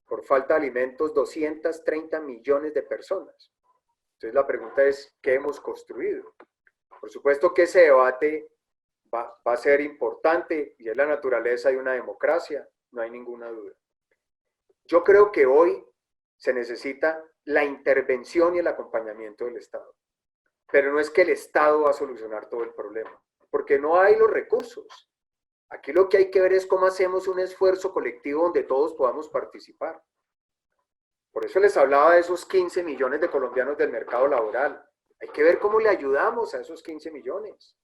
por falta de alimentos, 230 millones de personas. Entonces la pregunta es, ¿qué hemos construido? Por supuesto que ese debate va a ser importante y es la naturaleza de una democracia, no hay ninguna duda. Yo creo que hoy se necesita la intervención y el acompañamiento del Estado. Pero no es que el Estado va a solucionar todo el problema, porque no hay los recursos. Aquí lo que hay que ver es cómo hacemos un esfuerzo colectivo donde todos podamos participar. Por eso les hablaba de esos 15 millones de colombianos del mercado laboral. Hay que ver cómo le ayudamos a esos 15 millones.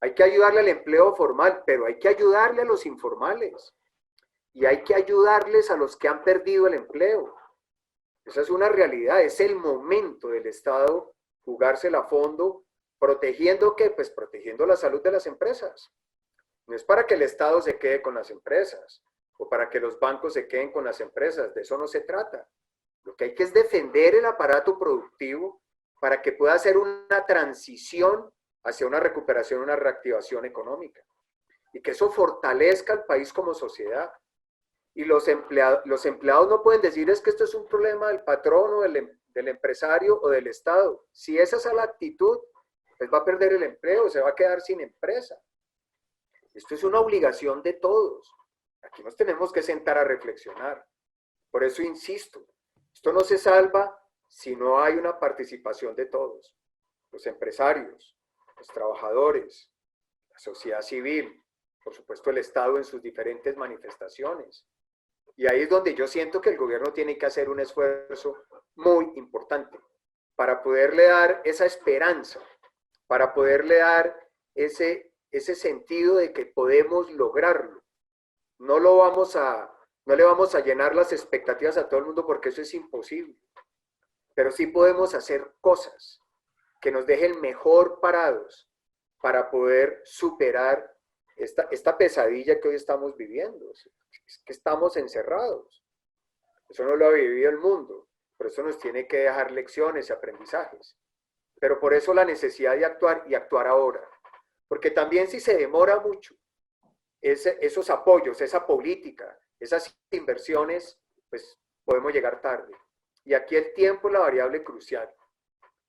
Hay que ayudarle al empleo formal, pero hay que ayudarle a los informales. Y hay que ayudarles a los que han perdido el empleo. Esa es una realidad, es el momento del Estado jugársela a fondo, protegiendo ¿qué? Pues protegiendo la salud de las empresas. No es para que el Estado se quede con las empresas o para que los bancos se queden con las empresas, de eso no se trata. Lo que hay que es defender el aparato productivo para que pueda hacer una transición hacia una recuperación, una reactivación económica. Y que eso fortalezca al país como sociedad. Y los empleados no pueden decir es que esto es un problema del patrón o del empresario o del Estado. Si esa es la actitud, pues va a perder el empleo, se va a quedar sin empresa. Esto es una obligación de todos. Aquí nos tenemos que sentar a reflexionar. Por eso insisto, esto no se salva si no hay una participación de todos. Los empresarios, los trabajadores, la sociedad civil, por supuesto el Estado en sus diferentes manifestaciones. Y ahí es donde yo siento que el gobierno tiene que hacer un esfuerzo muy importante para poderle dar esa esperanza, para poderle dar ese sentido de que podemos lograrlo. No le vamos a llenar las expectativas a todo el mundo porque eso es imposible, pero sí podemos hacer cosas que nos dejen mejor parados para poder superar esta pesadilla que hoy estamos viviendo. Es que estamos encerrados. Eso no lo ha vivido el mundo, por eso nos tiene que dejar lecciones y aprendizajes. Pero por eso la necesidad de actuar y actuar ahora. Porque también si se demora mucho, esos apoyos, esa política, esas inversiones, pues podemos llegar tarde. Y aquí el tiempo es la variable crucial.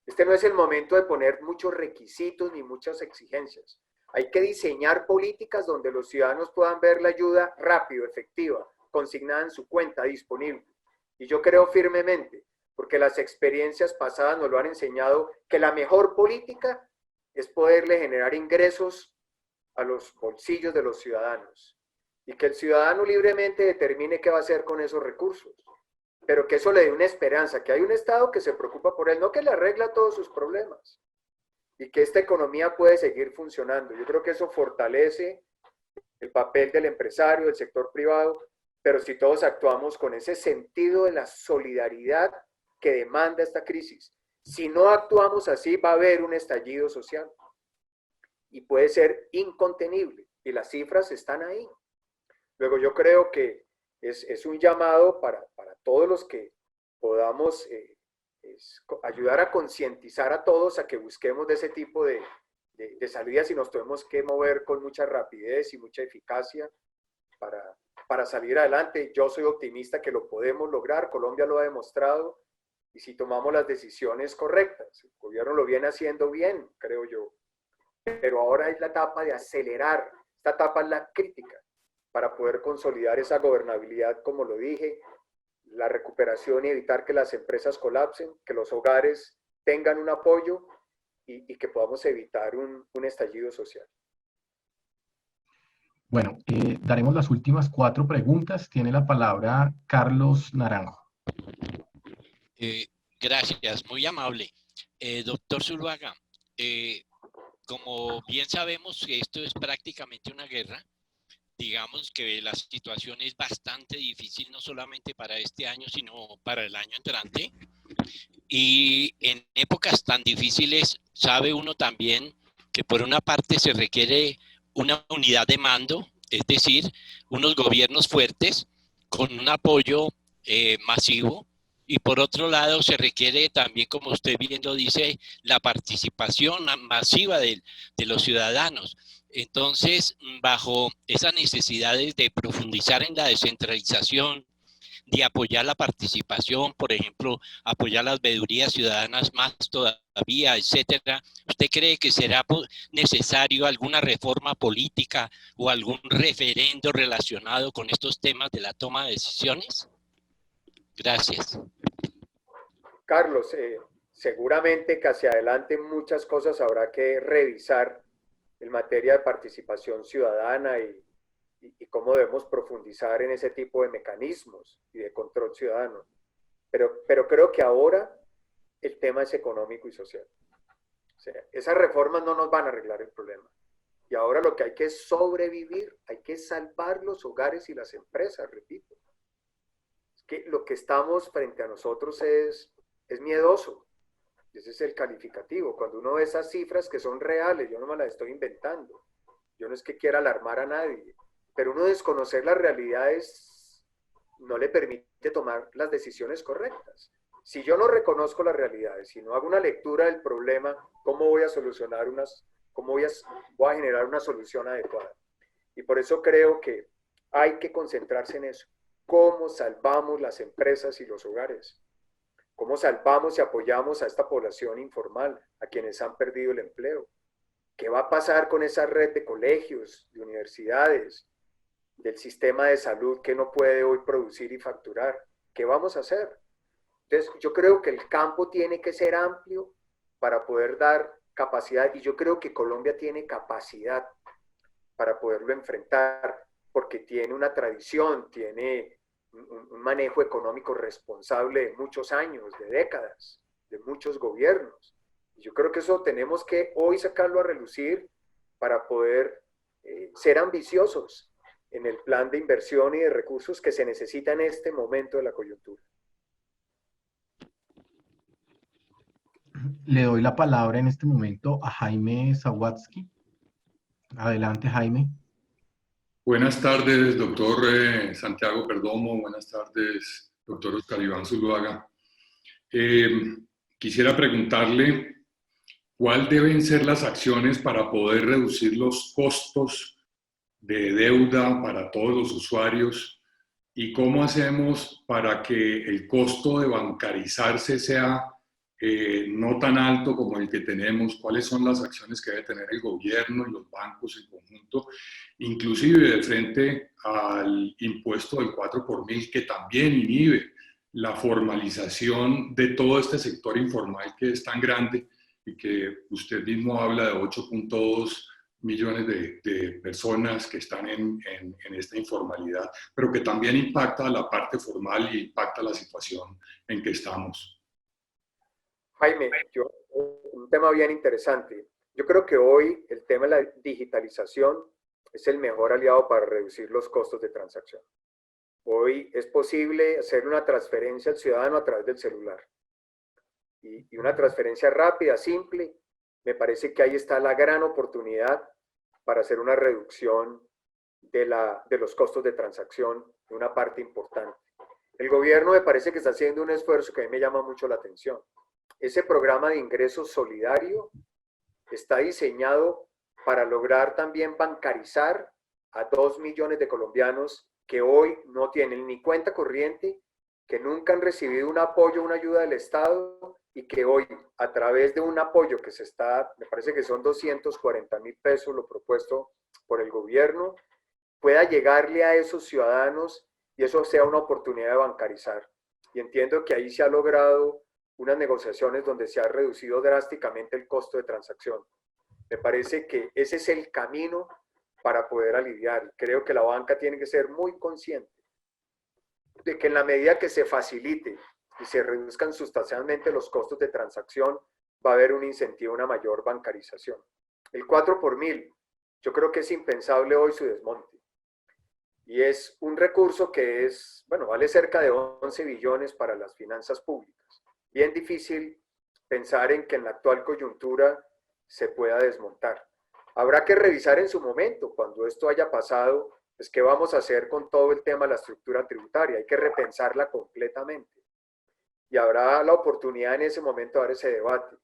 Este no es el momento de poner muchos requisitos ni muchas exigencias. Hay que diseñar políticas donde los ciudadanos puedan ver la ayuda rápido, efectiva, consignada en su cuenta, disponible. Y yo creo firmemente, porque las experiencias pasadas nos lo han enseñado, que la mejor política es poderle generar ingresos a los bolsillos de los ciudadanos. Y que el ciudadano libremente determine qué va a hacer con esos recursos. Pero que eso le dé una esperanza, que hay un Estado que se preocupa por él, no que le arregla todos sus problemas. Y que esta economía puede seguir funcionando. Yo creo que eso fortalece el papel del empresario, del sector privado, pero si todos actuamos con ese sentido de la solidaridad que demanda esta crisis. Si no actuamos así, va a haber un estallido social y puede ser incontenible, y las cifras están ahí. Luego yo creo que es un llamado para todos los que podamos ayudar a concientizar a todos a que busquemos de ese tipo de salidas y nos tenemos que mover con mucha rapidez y mucha eficacia para salir adelante. Yo soy optimista que lo podemos lograr, Colombia lo ha demostrado, y si tomamos las decisiones correctas, el gobierno lo viene haciendo bien, creo yo, pero ahora es la etapa de acelerar, esta etapa es la crítica, para poder consolidar esa gobernabilidad, como lo dije, la recuperación y evitar que las empresas colapsen, que los hogares tengan un apoyo y que podamos evitar un estallido social. Bueno, daremos las últimas 4 preguntas. Tiene la palabra Carlos Naranjo. Gracias, muy amable. Doctor Zuluaga, como bien sabemos que esto es prácticamente una guerra, digamos que la situación es bastante difícil, no solamente para este año, sino para el año entrante. Y en épocas tan difíciles, sabe uno también que por una parte se requiere una unidad de mando, es decir, unos gobiernos fuertes con un apoyo masivo, y por otro lado se requiere también, como usted bien lo dice, la participación masiva de los ciudadanos. Entonces, bajo esas necesidades de profundizar en la descentralización, de apoyar la participación, por ejemplo, apoyar las veedurías ciudadanas más todavía, etcétera, ¿usted cree que será necesario alguna reforma política o algún referendo relacionado con estos temas de la toma de decisiones? Gracias. Carlos, seguramente que hacia adelante muchas cosas habrá que revisar en materia de participación ciudadana y cómo debemos profundizar en ese tipo de mecanismos y de control ciudadano. Pero creo que ahora el tema es económico y social. O sea, esas reformas no nos van a arreglar el problema. Y ahora lo que hay que es sobrevivir, hay que salvar los hogares y las empresas, repito. Es que lo que estamos frente a nosotros es miedoso. Ese es el calificativo. Cuando uno ve esas cifras que son reales, yo no me las estoy inventando. Yo no es que quiera alarmar a nadie, pero uno desconocer las realidades no le permite tomar las decisiones correctas. Si yo no reconozco las realidades, si no hago una lectura del problema, ¿cómo voy a solucionar voy a generar una solución adecuada? Y por eso creo que hay que concentrarse en eso. ¿Cómo salvamos las empresas y los hogares? ¿Cómo salvamos y apoyamos a esta población informal, a quienes han perdido el empleo? ¿Qué va a pasar con esa red de colegios, de universidades, del sistema de salud que no puede hoy producir y facturar? ¿Qué vamos a hacer? Entonces, yo creo que el campo tiene que ser amplio para poder dar capacidad, y yo creo que Colombia tiene capacidad para poderlo enfrentar, porque tiene una tradición, tiene un manejo económico responsable de muchos años, de décadas, de muchos gobiernos. Y yo creo que eso tenemos que hoy sacarlo a relucir para poder ser ambiciosos en el plan de inversión y de recursos que se necesita en este momento de la coyuntura. Le doy la palabra en este momento a Jaime Zawadzki. Adelante, Jaime. Buenas tardes, doctor Santiago Perdomo. Buenas tardes, doctor Oscar Iván Zuluaga. Quisiera preguntarle cuáles deben ser las acciones para poder reducir los costos de deuda para todos los usuarios y cómo hacemos para que el costo de bancarizarse sea no tan alto como el que tenemos, cuáles son las acciones que debe tener el gobierno y los bancos en conjunto, inclusive de frente al impuesto del 4 por mil, que también inhibe la formalización de todo este sector informal que es tan grande y que usted mismo habla de 8.2 millones de personas que están en esta informalidad, pero que también impacta a la parte formal y impacta la situación en que estamos. Jaime, un tema bien interesante. Yo creo que hoy el tema de la digitalización es el mejor aliado para reducir los costos de transacción. Hoy es posible hacer una transferencia al ciudadano a través del celular. Y una transferencia rápida, simple. Me parece que ahí está la gran oportunidad para hacer una reducción de los costos de transacción de una parte importante. El gobierno me parece que está haciendo un esfuerzo que a mí me llama mucho la atención. Ese programa de ingreso solidario está diseñado para lograr también bancarizar a 2 millones de colombianos que hoy no tienen ni cuenta corriente, que nunca han recibido un apoyo, una ayuda del Estado y que hoy a través de un apoyo que me parece que son 240.000 pesos lo propuesto por el gobierno, pueda llegarle a esos ciudadanos y eso sea una oportunidad de bancarizar. Y entiendo que ahí se ha logrado unas negociaciones donde se ha reducido drásticamente el costo de transacción. Me parece que ese es el camino para poder aliviar. Creo que la banca tiene que ser muy consciente de que en la medida que se facilite y se reduzcan sustancialmente los costos de transacción, va a haber un incentivo a una mayor bancarización. El 4 por mil, yo creo que es impensable hoy su desmonte. Y es un recurso que es, bueno, vale cerca de 11 billones para las finanzas públicas. Bien difícil pensar en que en la actual coyuntura se pueda desmontar. Habrá que revisar en su momento, cuando esto haya pasado, pues qué vamos a hacer con todo el tema de la estructura tributaria. Hay que repensarla completamente. Y habrá la oportunidad en ese momento de dar ese debate.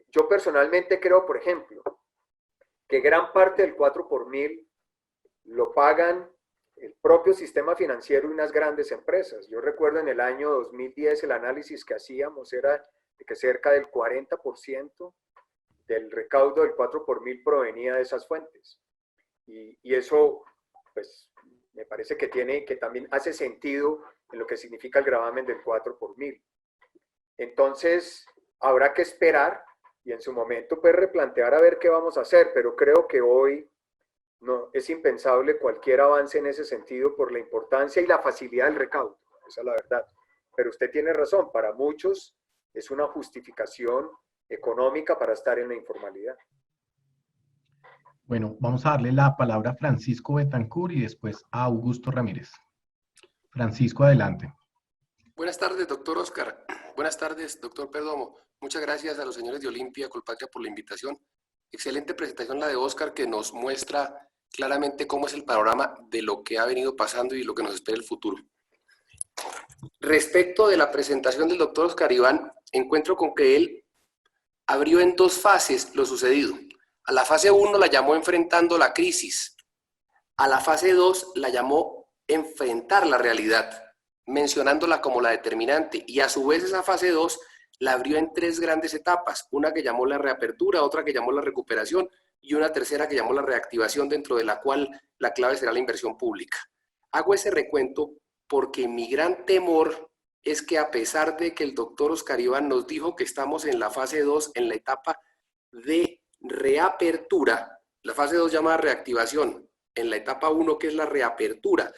Yo personalmente creo, por ejemplo, que gran parte del 4 por mil lo pagan el propio sistema financiero y unas grandes empresas. Yo recuerdo en el año 2010 el análisis que hacíamos era de que cerca del 40% del recaudo del 4 por mil provenía de esas fuentes. Y eso, pues, me parece que también hace sentido en lo que significa el gravamen del 4 por mil. Entonces, habrá que esperar y en su momento pues replantear a ver qué vamos a hacer, pero creo que hoy no, es impensable cualquier avance en ese sentido por la importancia y la facilidad del recaudo, esa es la verdad. Pero usted tiene razón, para muchos es una justificación económica para estar en la informalidad. Bueno, vamos a darle la palabra a Francisco Betancur y después a Augusto Ramírez. Francisco, adelante. Buenas tardes, doctor Oscar. Buenas tardes, doctor Perdomo. Muchas gracias a los señores de Olimpia Colpatria por la invitación. Excelente presentación la de Oscar, que nos muestra claramente cómo es el panorama de lo que ha venido pasando y lo que nos espera el futuro. Respecto de la presentación del doctor Oscar Iván, encuentro con que él abrió en 2 fases lo sucedido. A la fase 1 la llamó enfrentando la crisis. A la fase 2 la llamó enfrentar la realidad, mencionándola como la determinante. Y a su vez esa fase 2 la abrió en 3 grandes etapas. Una que llamó la reapertura, otra que llamó la recuperación y una tercera que llamó la reactivación, dentro de la cual la clave será la inversión pública. Hago ese recuento porque mi gran temor es que, a pesar de que el doctor Oscar Iván nos dijo que estamos en la fase 2, en la etapa de reapertura, la fase 2 llamada reactivación, en la etapa 1 que es la reapertura,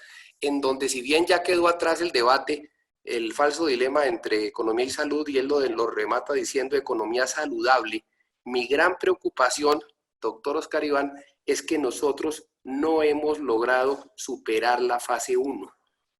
en donde si bien ya quedó atrás el debate, el falso dilema entre economía y salud, y él lo remata diciendo economía saludable, mi gran preocupación, doctor Oscar Iván, es que nosotros no hemos logrado superar la fase 1,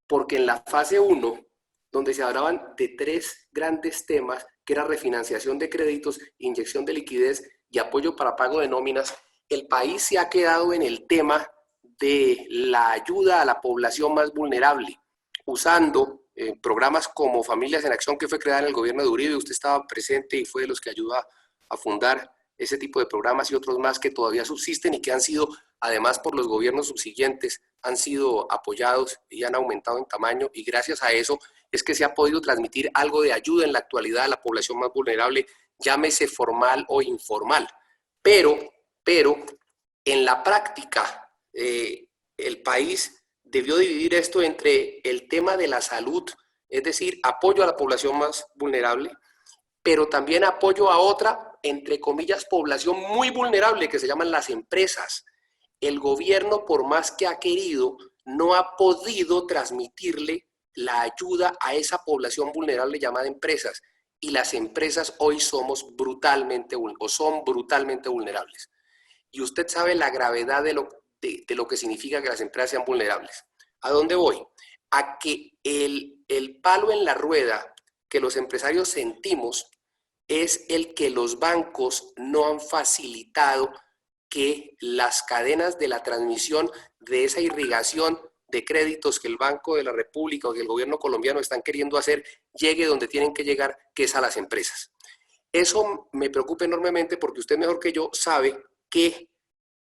porque en la fase 1, donde se hablaban de 3 grandes temas, que era refinanciación de créditos, inyección de liquidez y apoyo para pago de nóminas, el país se ha quedado en el tema de la ayuda a la población más vulnerable, usando programas como Familias en Acción, que fue creada en el gobierno de Uribe. Usted estaba presente y fue de los que ayudó a fundar ese tipo de programas y otros más que todavía subsisten y que han sido, además por los gobiernos subsiguientes, han sido apoyados y han aumentado en tamaño, y gracias a eso es que se ha podido transmitir algo de ayuda en la actualidad a la población más vulnerable, llámese formal o informal. Pero en la práctica, el país debió dividir esto entre el tema de la salud, es decir, apoyo a la población más vulnerable, pero también apoyo a otra, entre comillas, población muy vulnerable, que se llaman las empresas. El gobierno, por más que ha querido, no ha podido transmitirle la ayuda a esa población vulnerable llamada empresas, y las empresas hoy son brutalmente vulnerables. Y usted sabe la gravedad de lo que significa que las empresas sean vulnerables. ¿A dónde voy? A que el palo en la rueda que los empresarios sentimos es el que los bancos no han facilitado que las cadenas de la transmisión de esa irrigación de créditos que el Banco de la República o que el gobierno colombiano están queriendo hacer llegue donde tienen que llegar, que es a las empresas. Eso me preocupa enormemente porque usted mejor que yo sabe que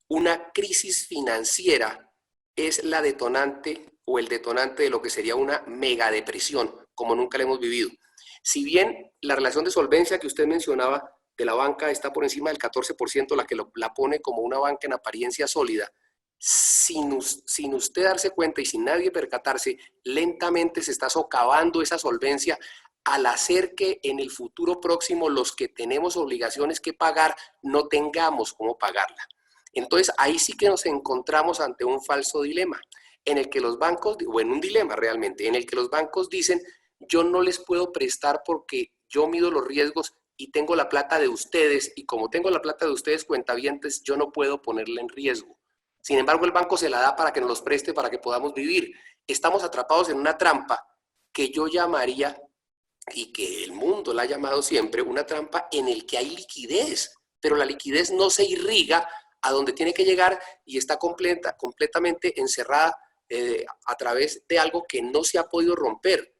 una crisis financiera es la detonante o el detonante de lo que sería una megadepresión, como nunca la hemos vivido. Si bien la relación de solvencia que usted mencionaba de la banca está por encima del 14%, la que la pone como una banca en apariencia sólida, sin usted darse cuenta y sin nadie percatarse, lentamente se está socavando esa solvencia al hacer que en el futuro próximo los que tenemos obligaciones que pagar no tengamos cómo pagarla. Entonces ahí sí que nos encontramos ante un falso dilema, en el que los bancos, o en un dilema realmente, en el que los bancos dicen, yo no les puedo prestar porque yo mido los riesgos y tengo la plata de ustedes, y como tengo la plata de ustedes, cuentavientes, yo no puedo ponerla en riesgo. Sin embargo, el banco se la da para que nos los preste, para que podamos vivir. Estamos atrapados en una trampa que yo llamaría, y que el mundo la ha llamado siempre, una trampa en el que hay liquidez, pero la liquidez no se irriga a donde tiene que llegar y está completamente encerrada a través de algo que no se ha podido romper.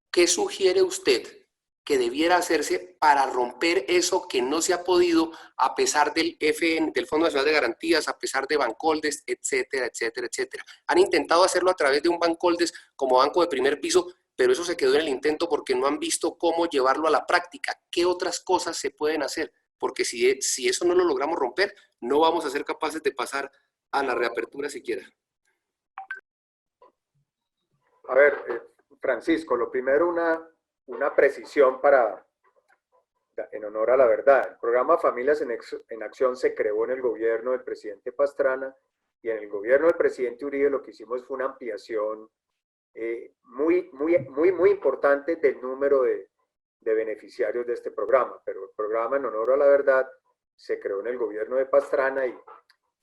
¿Qué sugiere usted que debiera hacerse para romper eso que no se ha podido, a pesar del Fondo Nacional de Garantías, a pesar de Bancoldes, etcétera, etcétera, etcétera? Han intentado hacerlo a través de un Bancoldes como banco de primer piso, pero eso se quedó en el intento porque no han visto cómo llevarlo a la práctica. ¿Qué otras cosas se pueden hacer? Porque si eso no lo logramos romper, no vamos a ser capaces de pasar a la reapertura siquiera. A ver, Francisco, lo primero, una precisión en honor a la verdad. El programa Familias en Acción se creó en el gobierno del presidente Pastrana, y en el gobierno del presidente Uribe lo que hicimos fue una ampliación muy importante del número de beneficiarios de este programa. Pero el programa, en honor a la verdad, se creó en el gobierno de Pastrana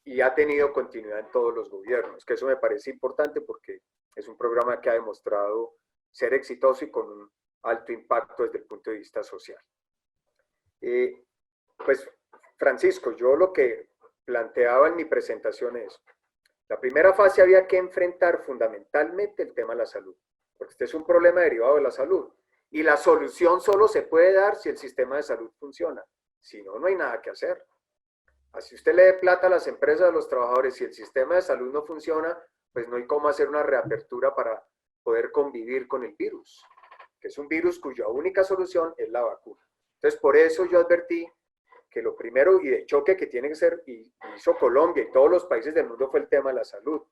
y ha tenido continuidad en todos los gobiernos, que eso me parece importante porque es un programa que ha demostrado ser exitoso y con un alto impacto desde el punto de vista social. Pues, Francisco, yo lo que planteaba en mi presentación es, la primera fase había que enfrentar fundamentalmente el tema de la salud, porque este es un problema derivado de la salud, y la solución solo se puede dar si el sistema de salud funciona, si no, no hay nada que hacer. Así usted le dé plata a las empresas, a los trabajadores, si el sistema de salud no funciona, pues no hay cómo hacer una reapertura para poder convivir con el virus, que es un virus cuya única solución es la vacuna. Entonces, por eso yo advertí que lo primero y de choque que tiene que ser, y hizo Colombia y todos los países del mundo, fue el tema de la salud.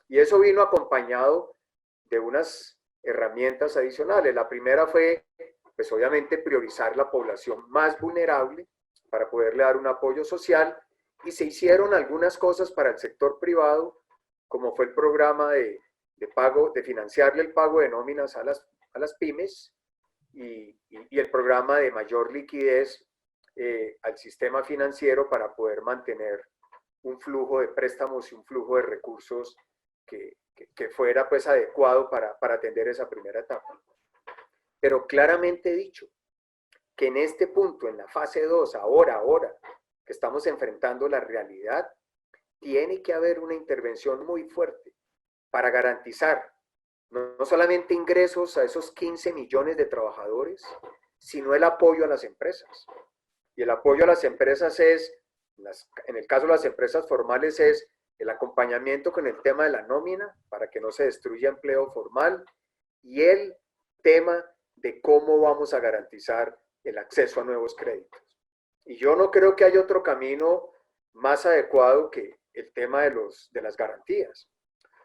Y eso vino acompañado de unas herramientas adicionales. La primera fue, pues obviamente, priorizar la población más vulnerable para poderle dar un apoyo social, y se hicieron algunas cosas para el sector privado, como fue el programa de pago, de financiarle el pago de nóminas a las pymes y el programa de mayor liquidez al sistema financiero para poder mantener un flujo de préstamos y un flujo de recursos que fuera pues adecuado para atender esa primera etapa. Pero claramente he dicho que en este punto, en la fase 2, ahora que estamos enfrentando la realidad, tiene que haber una intervención muy fuerte para garantizar no solamente ingresos a esos 15 millones de trabajadores, sino el apoyo a las empresas. Y el apoyo a las empresas es, en el caso de las empresas formales, es el acompañamiento con el tema de la nómina para que no se destruya empleo formal y el tema de cómo vamos a garantizar el acceso a nuevos créditos. Y yo no creo que haya otro camino más adecuado que el tema de las garantías.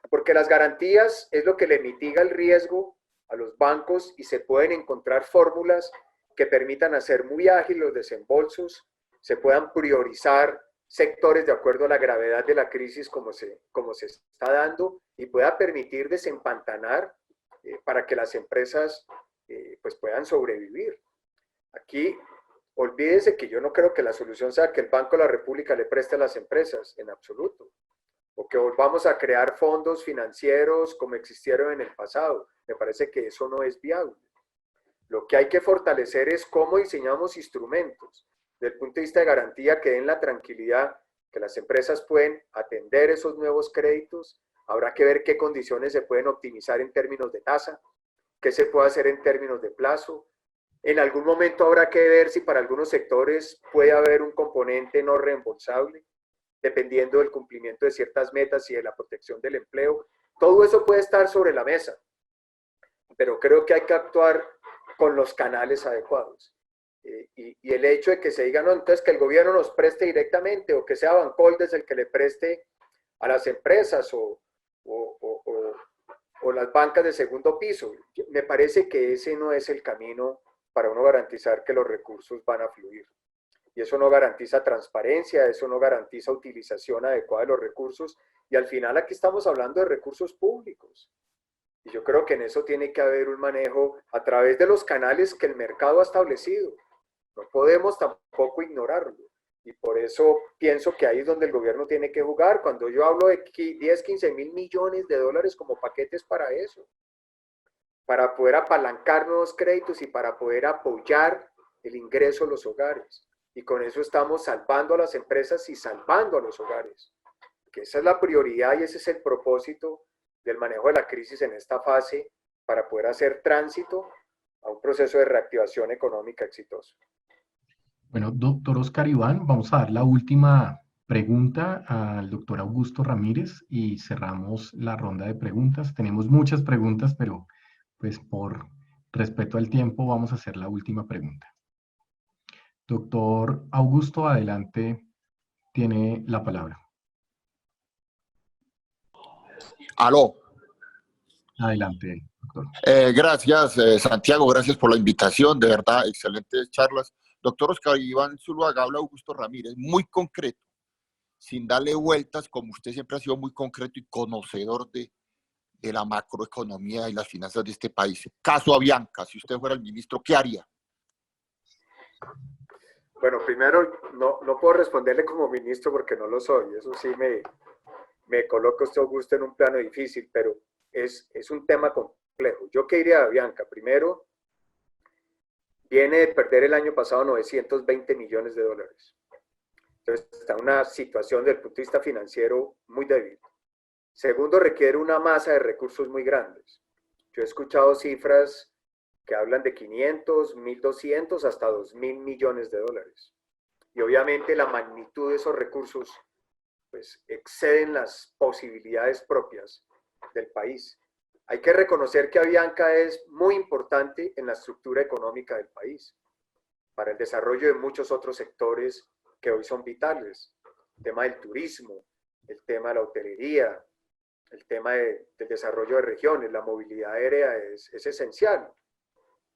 Porque las garantías es lo que le mitiga el riesgo a los bancos y se pueden encontrar fórmulas que permitan hacer muy ágiles los desembolsos, se puedan priorizar sectores de acuerdo a la gravedad de la crisis como se está dando y pueda permitir desempantanar para que las empresas pues puedan sobrevivir. Aquí, olvídese que yo no creo que la solución sea que el Banco de la República le preste a las empresas, en absoluto. O que volvamos a crear fondos financieros como existieron en el pasado. Me parece que eso no es viable. Lo que hay que fortalecer es cómo diseñamos instrumentos desde el punto de vista de garantía que den la tranquilidad que las empresas pueden atender esos nuevos créditos. Habrá que ver qué condiciones se pueden optimizar en términos de tasa, qué se puede hacer en términos de plazo. En algún momento habrá que ver si para algunos sectores puede haber un componente no reembolsable, dependiendo del cumplimiento de ciertas metas y de la protección del empleo. Todo eso puede estar sobre la mesa, pero creo que hay que actuar con los canales adecuados. Y el hecho de que se diga, no, entonces que el gobierno nos preste directamente o que sea Bancoldes el que le preste a las empresas o las bancas de segundo piso, me parece que ese no es el camino para uno garantizar que los recursos van a fluir. Y eso no garantiza transparencia, eso no garantiza utilización adecuada de los recursos. Y al final aquí estamos hablando de recursos públicos. Y yo creo que en eso tiene que haber un manejo a través de los canales que el mercado ha establecido. No podemos tampoco ignorarlo. Y por eso pienso que ahí es donde el gobierno tiene que jugar. Cuando yo hablo de 10, 15 mil millones de dólares como paquetes para eso. Para poder apalancar nuevos créditos y para poder apoyar el ingreso a los hogares. Y con eso estamos salvando a las empresas y salvando a los hogares. Que esa es la prioridad y ese es el propósito del manejo de la crisis en esta fase para poder hacer tránsito a un proceso de reactivación económica exitoso. Bueno, doctor Oscar Iván, vamos a dar la última pregunta al doctor Augusto Ramírez y cerramos la ronda de preguntas. Tenemos muchas preguntas, pero pues por respeto al tiempo vamos a hacer la última pregunta. Doctor Augusto, adelante, tiene la palabra. Aló. Adelante, doctor. Gracias, Santiago, gracias por la invitación, de verdad, excelentes charlas. Doctor Oscar Iván Zuluaga, habla Augusto Ramírez, muy concreto, sin darle vueltas, como usted siempre ha sido muy concreto y conocedor de la macroeconomía y las finanzas de este país. Caso Avianca, si usted fuera el ministro, ¿qué haría? Bueno, primero, no puedo responderle como ministro porque no lo soy. Eso sí me coloca usted, Augusto, en un plano difícil, pero es un tema complejo. ¿Yo qué diría de Avianca? Primero, viene de perder el año pasado 920 millones de dólares. Entonces, está en una situación desde el punto de vista financiero muy débil. Segundo, requiere una masa de recursos muy grandes. Yo he escuchado cifras que hablan de 500, 1.200 hasta 2.000 millones de dólares. Y obviamente la magnitud de esos recursos pues, exceden las posibilidades propias del país. Hay que reconocer que Avianca es muy importante en la estructura económica del país, para el desarrollo de muchos otros sectores que hoy son vitales. El tema del turismo, el tema de la hotelería, el tema del desarrollo de regiones, la movilidad aérea es esencial.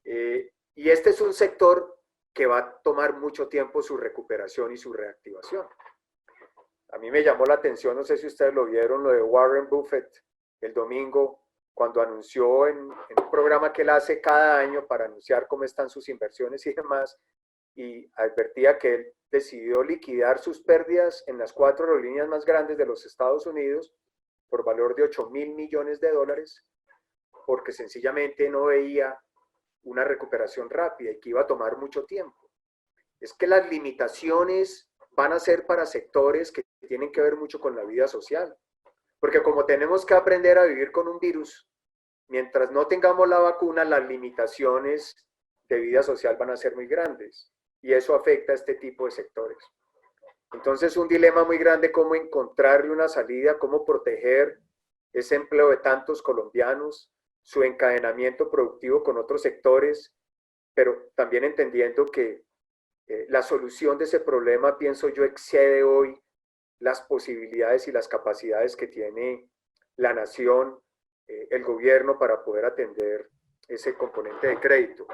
Y este es un sector que va a tomar mucho tiempo su recuperación y su reactivación. A mí me llamó la atención, no sé si ustedes lo vieron, lo de Warren Buffett el domingo, cuando anunció en un programa que él hace cada año para anunciar cómo están sus inversiones y demás, y advertía que él decidió liquidar sus pérdidas en las 4 aerolíneas más grandes de los Estados Unidos por valor de $8.000 millones, porque sencillamente no veía una recuperación rápida y que iba a tomar mucho tiempo. Es que las limitaciones van a ser para sectores que tienen que ver mucho con la vida social, porque como tenemos que aprender a vivir con un virus, mientras no tengamos la vacuna, las limitaciones de vida social van a ser muy grandes. Y eso afecta a este tipo de sectores. Entonces, un dilema muy grande, cómo encontrarle una salida, cómo proteger ese empleo de tantos colombianos, su encadenamiento productivo con otros sectores, pero también entendiendo que la solución de ese problema, pienso yo, excede hoy las posibilidades y las capacidades que tiene la nación, el gobierno, para poder atender ese componente de crédito.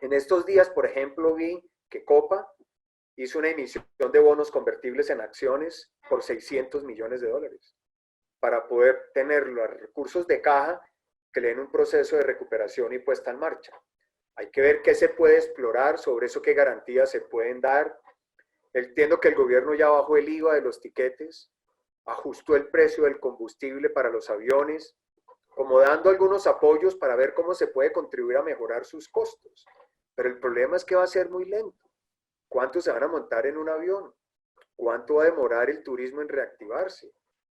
En estos días, por ejemplo, vi que Copa hizo una emisión de bonos convertibles en acciones por $600 millones para poder tener los recursos de caja que le den un proceso de recuperación y puesta en marcha. Hay que ver qué se puede explorar, sobre eso qué garantías se pueden dar. Entiendo que el gobierno ya bajó el IVA de los tiquetes, ajustó el precio del combustible para los aviones, como dando algunos apoyos para ver cómo se puede contribuir a mejorar sus costos. Pero el problema es que va a ser muy lento. ¿Cuántos se van a montar en un avión? ¿Cuánto va a demorar el turismo en reactivarse?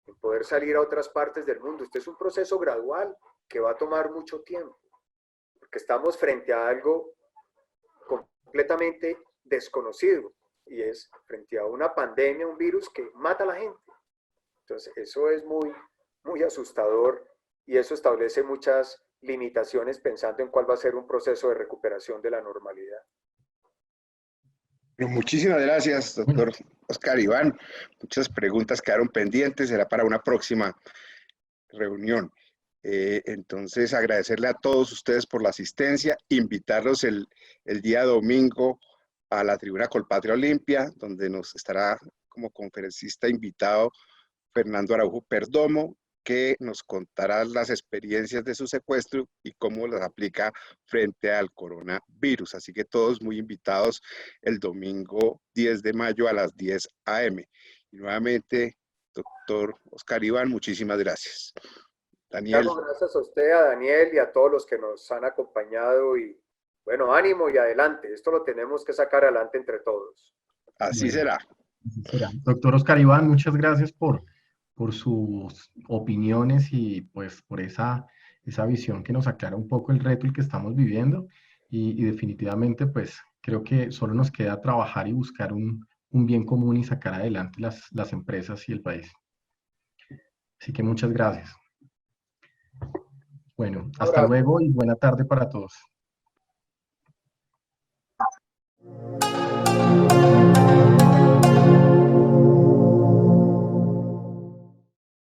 En poder salir a otras partes del mundo. Este es un proceso gradual que va a tomar mucho tiempo. Porque estamos frente a algo completamente desconocido. Y es frente a una pandemia, un virus que mata a la gente. Entonces, eso es muy, muy asustador y eso establece muchas limitaciones pensando en cuál va a ser un proceso de recuperación de la normalidad. Muchísimas gracias, doctor Oscar Iván. Muchas preguntas quedaron pendientes, será para una próxima reunión. Entonces, agradecerle a todos ustedes por la asistencia, invitarlos el día domingo a la tribuna Colpatria Olimpia, donde nos estará como conferencista invitado Fernando Araujo Perdomo, que nos contará las experiencias de su secuestro y cómo las aplica frente al coronavirus. Así que todos muy invitados el domingo 10 de mayo a las 10 a.m. Y nuevamente, doctor Oscar Iván, muchísimas gracias. Daniel. Gracias a usted, a Daniel y a todos los que nos han acompañado y bueno, ánimo y adelante. Esto lo tenemos que sacar adelante entre todos. Así será. Así será. Doctor Oscar Iván, muchas gracias por sus opiniones y pues por esa visión que nos aclara un poco el reto el que estamos viviendo y definitivamente pues creo que solo nos queda trabajar y buscar un bien común y sacar adelante las empresas y el país. Así que muchas gracias. Bueno, hasta luego y buena tarde para todos.